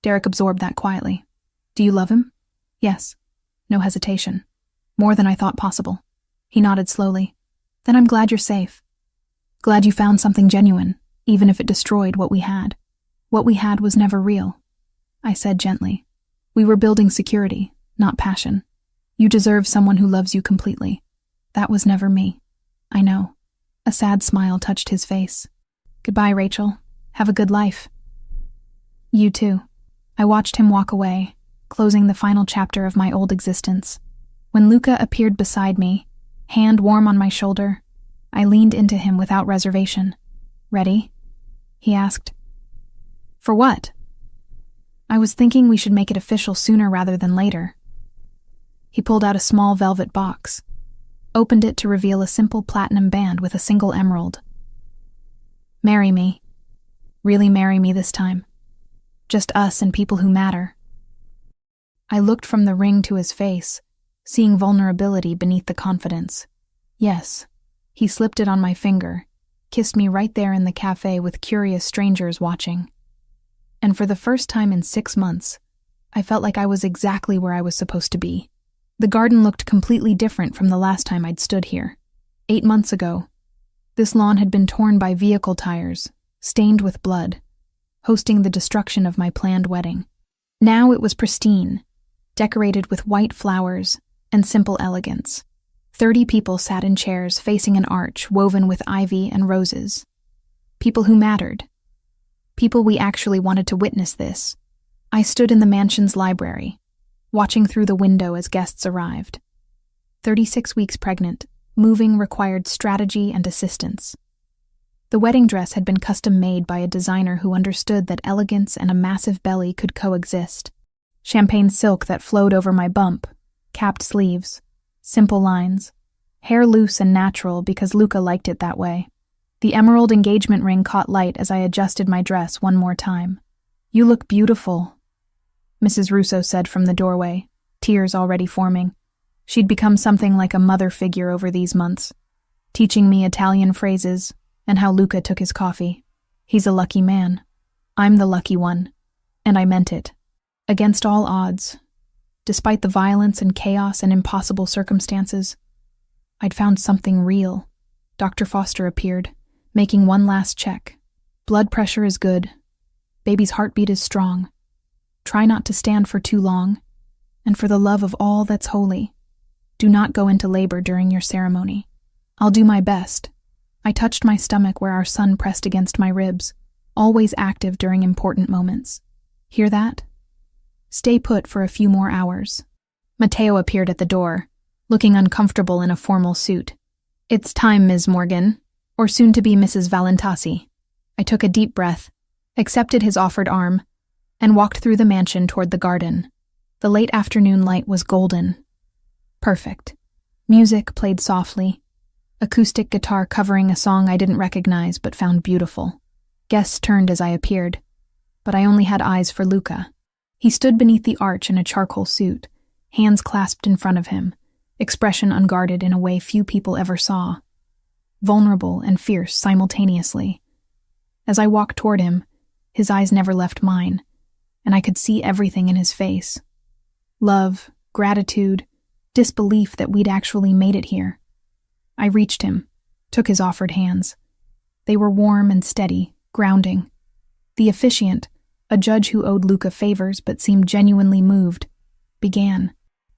Derek absorbed that quietly. "Do you love him?" "Yes." No hesitation. "More than I thought possible." He nodded slowly. "Then I'm glad you're safe. Glad you found something genuine, even if it destroyed what we had. What we had was never real," I said gently. "We were building security, not passion. You deserve someone who loves you completely. That was never me." "I know." A sad smile touched his face. "Goodbye, Rachel. Have a good life." "You too." I watched him walk away, closing the final chapter of my old existence. When Luca appeared beside me, hand warm on my shoulder, I leaned into him without reservation. "Ready?" he asked. "For what?" "I was thinking we should make it official sooner rather than later." He pulled out a small velvet box, opened it to reveal a simple platinum band with a single emerald. "Marry me. Really marry me this time. Just us and people who matter." I looked from the ring to his face, seeing vulnerability beneath the confidence. "Yes." He slipped it on my finger, kissed me right there in the cafe with curious strangers watching. And for the first time in 6 months, I felt like I was exactly where I was supposed to be. The garden looked completely different from the last time I'd stood here. 8 months ago, this lawn had been torn by vehicle tires, stained with blood, hosting the destruction of my planned wedding. Now it was pristine, decorated with white flowers and simple elegance. 30 people sat in chairs facing an arch woven with ivy and roses. People who mattered. People we actually wanted to witness this. I stood in the mansion's library, watching through the window as guests arrived. 36 weeks pregnant, moving required strategy and assistance. The wedding dress had been custom-made by a designer who understood that elegance and a massive belly could coexist. Champagne silk that flowed over my bump, capped sleeves, simple lines, hair loose and natural because Luca liked it that way. The emerald engagement ring caught light as I adjusted my dress one more time. "You look beautiful," Mrs. Russo said from the doorway, tears already forming. She'd become something like a mother figure over these months, teaching me Italian phrases and how Luca took his coffee. He's a lucky man. I'm the lucky one. And I meant it. Against all odds, despite the violence and chaos and impossible circumstances, I'd found something real. Dr. Foster appeared, making one last check. Blood pressure is good. Baby's heartbeat is strong. Try not to stand for too long. And for the love of all that's holy, do not go into labor during your ceremony. I'll do my best. I touched my stomach where our son pressed against my ribs, always active during important moments. Hear that? Stay put for a few more hours. Matteo appeared at the door, looking uncomfortable in a formal suit. "It's time, Ms. Morgan, or soon-to-be Mrs. Valentasi." I took a deep breath, accepted his offered arm, and walked through the mansion toward the garden. The late afternoon light was golden. Perfect. Music played softly, acoustic guitar covering a song I didn't recognize but found beautiful. Guests turned as I appeared, but I only had eyes for Luca. He stood beneath the arch in a charcoal suit, hands clasped in front of him, expression unguarded in a way few people ever saw. Vulnerable and fierce simultaneously. As I walked toward him, his eyes never left mine, and I could see everything in his face. Love, gratitude, disbelief that we'd actually made it here. I reached him, took his offered hands. They were warm and steady, grounding. The officiant, a judge who owed Luca favors but seemed genuinely moved, began.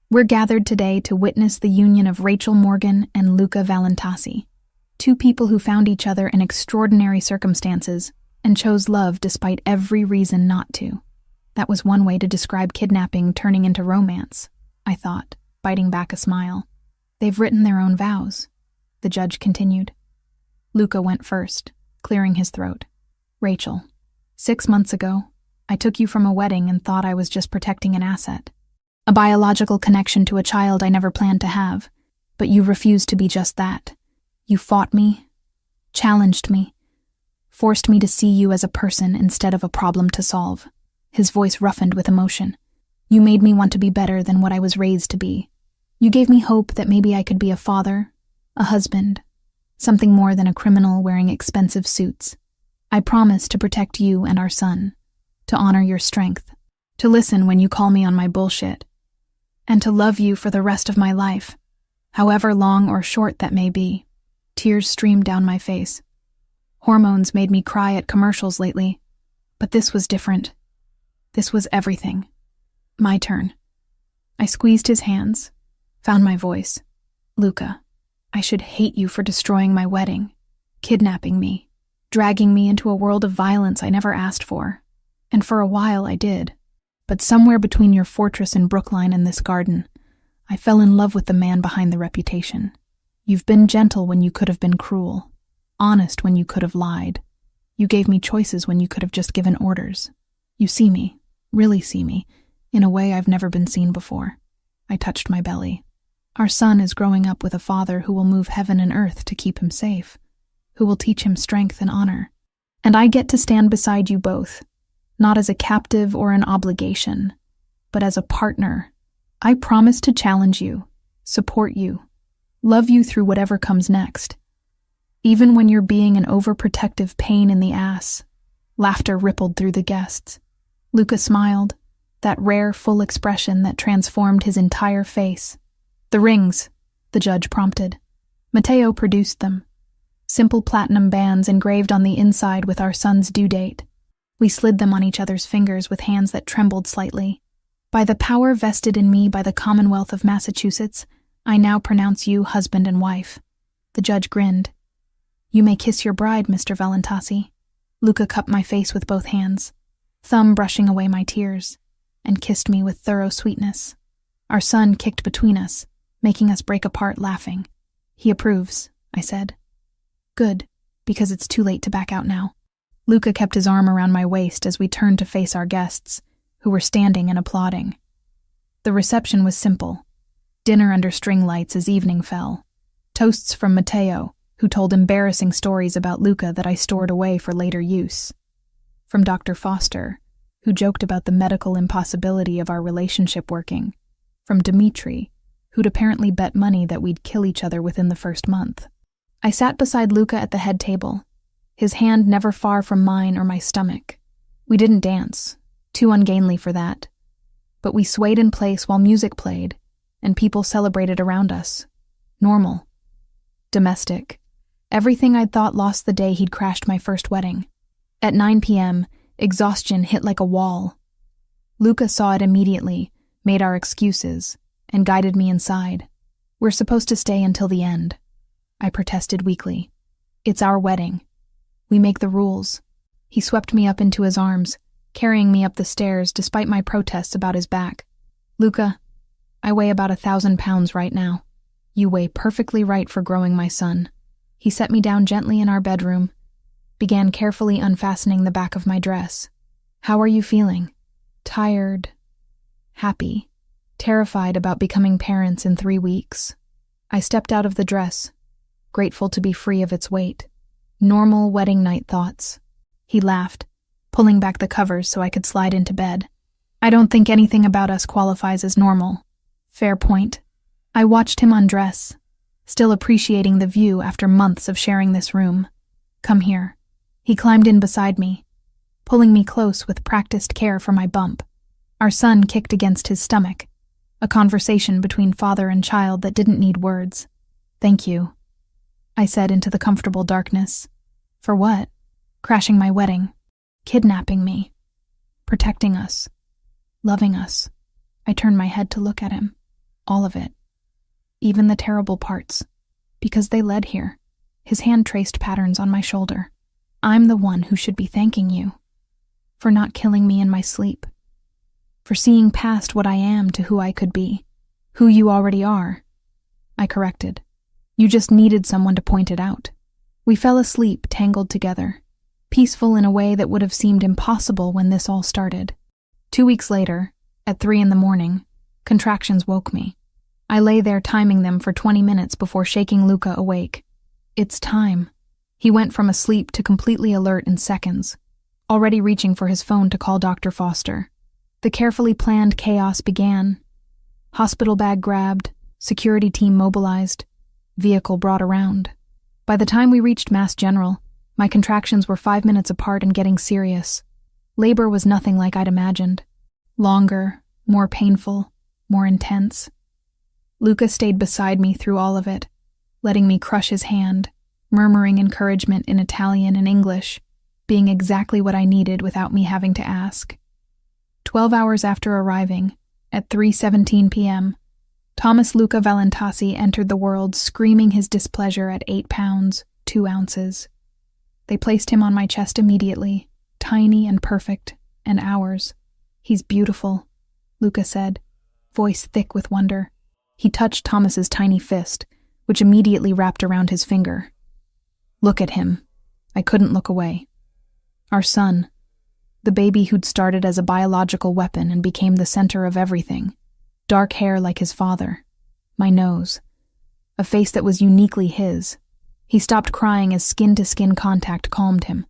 "We're gathered today to witness the union of Rachel Morgan and Luca Valentasi, two people who found each other in extraordinary circumstances and chose love despite every reason not to." That was one way to describe kidnapping turning into romance, I thought, biting back a smile. "They've written their own vows," the judge continued. Luca went first, clearing his throat. "Rachel, 6 months ago, I took you from a wedding and thought I was just protecting an asset. A biological connection to a child I never planned to have, but you refused to be just that. You fought me, challenged me, forced me to see you as a person instead of a problem to solve." His voice roughened with emotion. "You made me want to be better than what I was raised to be. You gave me hope that maybe I could be a father, a husband, something more than a criminal wearing expensive suits. I promised to protect you and our son, to honor your strength, to listen when you call me on my bullshit, and to love you for the rest of my life, however long or short that may be." Tears streamed down my face. Hormones made me cry at commercials lately, but this was different. This was everything. My turn. I squeezed his hands, found my voice. "Luca, I should hate you for destroying my wedding, kidnapping me, dragging me into a world of violence I never asked for. And for a while I did. But somewhere between your fortress in Brookline and this garden, I fell in love with the man behind the reputation. You've been gentle when you could have been cruel, honest when you could have lied. You gave me choices when you could have just given orders. You see me, really see me, in a way I've never been seen before." I touched my belly. "Our son is growing up with a father who will move heaven and earth to keep him safe, who will teach him strength and honor. And I get to stand beside you both, not as a captive or an obligation, but as a partner. I promise to challenge you, support you, love you through whatever comes next. Even when you're being an overprotective pain in the ass." Laughter rippled through the guests. Luca smiled, that rare, full expression that transformed his entire face. "The rings," the judge prompted. Mateo produced them. Simple platinum bands engraved on the inside with our son's due date. We slid them on each other's fingers with hands that trembled slightly. "By the power vested in me by the Commonwealth of Massachusetts, I now pronounce you husband and wife." The judge grinned. "You may kiss your bride, Mr. Valentasi." Luca cupped my face with both hands, thumb brushing away my tears, and kissed me with thorough sweetness. Our son kicked between us, making us break apart laughing. "He approves," I said. "Good, because it's too late to back out now." Luca kept his arm around my waist as we turned to face our guests, who were standing and applauding. The reception was simple. Dinner under string lights as evening fell. Toasts from Mateo, who told embarrassing stories about Luca that I stored away for later use. From Dr. Foster, who joked about the medical impossibility of our relationship working. From Dimitri, who'd apparently bet money that we'd kill each other within the first month. I sat beside Luca at the head table, his hand never far from mine or my stomach. We didn't dance, too ungainly for that, but we swayed in place while music played, and people celebrated around us. Normal. Domestic. Everything I'd thought lost the day he'd crashed my first wedding. At 9 p.m., exhaustion hit like a wall. Luca saw it immediately, made our excuses, and guided me inside. "We're supposed to stay until the end," I protested weakly. "It's our wedding. We make the rules." He swept me up into his arms, carrying me up the stairs despite my protests about his back. "Luca, I weigh about 1,000 pounds right now. You weigh perfectly right for growing my son." He set me down gently in our bedroom, began carefully unfastening the back of my dress. "How are you feeling?" "Tired, happy, terrified about becoming parents in 3 weeks." I stepped out of the dress, grateful to be free of its weight. Normal wedding night thoughts. He laughed, pulling back the covers so I could slide into bed. "I don't think anything about us qualifies as normal." Fair point. I watched him undress, still appreciating the view after months of sharing this room. "Come here." He climbed in beside me, pulling me close with practiced care for my bump. Our son kicked against his stomach, a conversation between father and child that didn't need words. "Thank you," I said into the comfortable darkness. "For what?" "Crashing my wedding, kidnapping me, protecting us, loving us." I turned my head to look at him. All of it. Even the terrible parts, because they led here. His hand traced patterns on my shoulder. "I'm the one who should be thanking you. For not killing me in my sleep. For seeing past what I am to who I could be. Who you already are." I corrected. "You just needed someone to point it out." We fell asleep, tangled together. Peaceful in a way that would have seemed impossible when this all started. 2 weeks later, at 3 a.m, contractions woke me. I lay there timing them for 20 minutes before shaking Luca awake. "It's time." He went from asleep to completely alert in seconds, already reaching for his phone to call Dr. Foster. The carefully planned chaos began. Hospital bag grabbed, security team mobilized, vehicle brought around. By the time we reached Mass General, my contractions were 5 minutes apart and getting serious. Labor was nothing like I'd imagined. Longer, more painful, more intense. Luca stayed beside me through all of it, letting me crush his hand, murmuring encouragement in Italian and English, being exactly what I needed without me having to ask. 12 hours after arriving, at 3:17 p.m., Thomas Luca Valentasi entered the world screaming his displeasure at 8 pounds, 2 ounces. They placed him on my chest immediately, tiny and perfect, and ours. "He's beautiful," Luca said, voice thick with wonder. He touched Thomas's tiny fist, which immediately wrapped around his finger. "Look at him." I couldn't look away. Our son, the baby who'd started as a biological weapon and became the center of everything. Dark hair like his father. My nose. A face that was uniquely his. He stopped crying as skin-to-skin contact calmed him,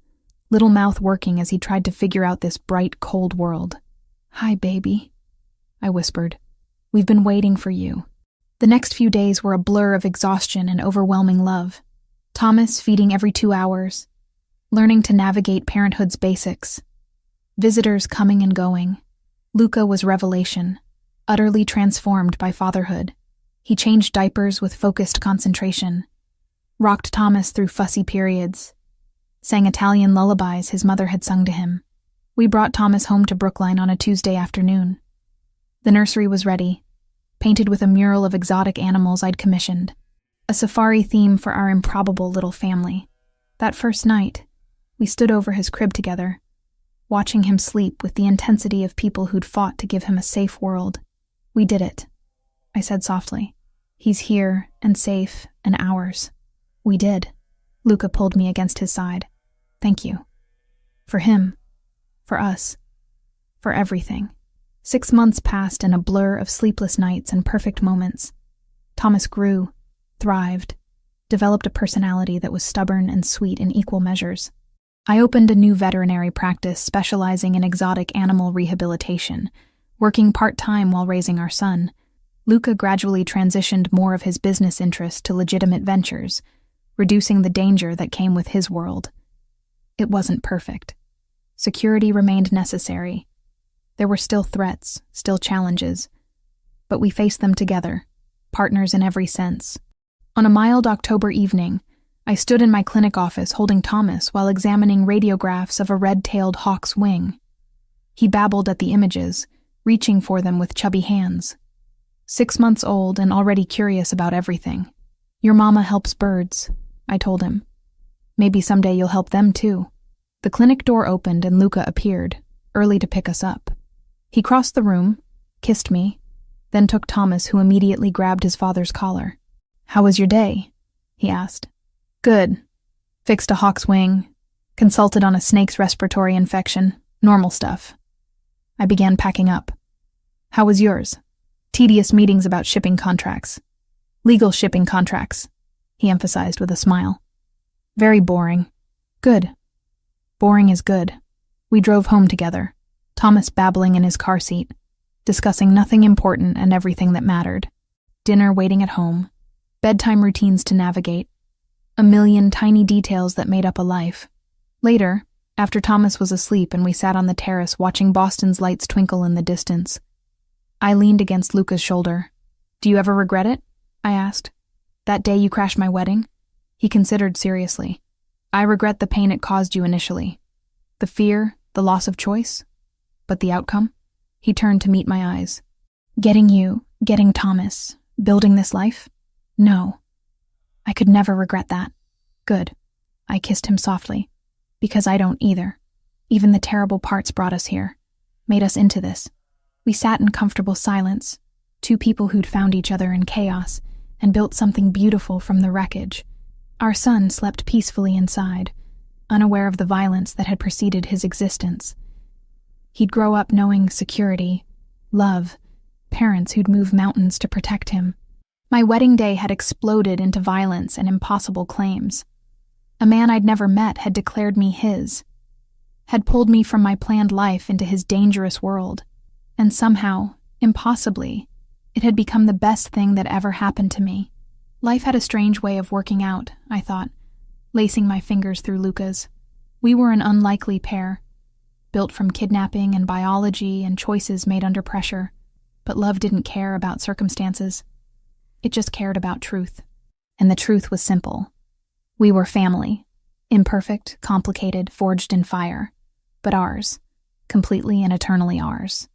little mouth working as he tried to figure out this bright, cold world. "Hi, baby," I whispered. "We've been waiting for you." The next few days were a blur of exhaustion and overwhelming love. Thomas feeding every 2 hours, learning to navigate parenthood's basics. Visitors coming and going. Luca was revelation, utterly transformed by fatherhood. He changed diapers with focused concentration, rocked Thomas through fussy periods, sang Italian lullabies his mother had sung to him. We brought Thomas home to Brookline on a Tuesday afternoon. The nursery was ready, painted with a mural of exotic animals I'd commissioned, a safari theme for our improbable little family. That first night, we stood over his crib together, watching him sleep with the intensity of people who'd fought to give him a safe world. We did it, I said softly. He's here and safe and ours. We did. Luca pulled me against his side. Thank you. For him. For us. For everything. 6 months passed in a blur of sleepless nights and perfect moments. Thomas grew, thrived, developed a personality that was stubborn and sweet in equal measures. I opened a new veterinary practice specializing in exotic animal rehabilitation, working part-time while raising our son. Luca gradually transitioned more of his business interests to legitimate ventures, reducing the danger that came with his world. It wasn't perfect. Security remained necessary. There were still threats, still challenges, but we faced them together, partners in every sense. On a mild October evening, I stood in my clinic office holding Thomas while examining radiographs of a red-tailed hawk's wing. He babbled at the images, reaching for them with chubby hands. 6 months old and already curious about everything. Your mama helps birds, I told him. Maybe someday you'll help them too. The clinic door opened and Luca appeared, early to pick us up. He crossed the room, kissed me, then took Thomas, who immediately grabbed his father's collar. How was your day? He asked. Good. Fixed a hawk's wing, consulted on a snake's respiratory infection, normal stuff. I began packing up. How was yours? Tedious meetings about shipping contracts. Legal shipping contracts, he emphasized with a smile. Very boring. Good. Boring is good. We drove home together, Thomas babbling in his car seat, discussing nothing important and everything that mattered. Dinner waiting at home, bedtime routines to navigate, a million tiny details that made up a life. Later, after Thomas was asleep and we sat on the terrace watching Boston's lights twinkle in the distance, I leaned against Luca's shoulder. Do you ever regret it? I asked. That day you crashed my wedding? He considered seriously. I regret the pain it caused you initially. The fear, the loss of choice. But the outcome? He turned to meet my eyes. Getting you, getting Thomas, building this life? No. I could never regret that. Good. I kissed him softly. Because I don't either. Even the terrible parts brought us here. Made us into this. We sat in comfortable silence, two people who'd found each other in chaos and built something beautiful from the wreckage. Our son slept peacefully inside, unaware of the violence that had preceded his existence. He'd grow up knowing security, love, parents who'd move mountains to protect him. My wedding day had exploded into violence and impossible claims. A man I'd never met had declared me his, had pulled me from my planned life into his dangerous world. And somehow, impossibly, it had become the best thing that ever happened to me. Life had a strange way of working out, I thought, lacing my fingers through Luca's. We were an unlikely pair, built from kidnapping and biology and choices made under pressure. But love didn't care about circumstances. It just cared about truth. And the truth was simple. We were family. Imperfect, complicated, forged in fire. But ours. Completely and eternally ours.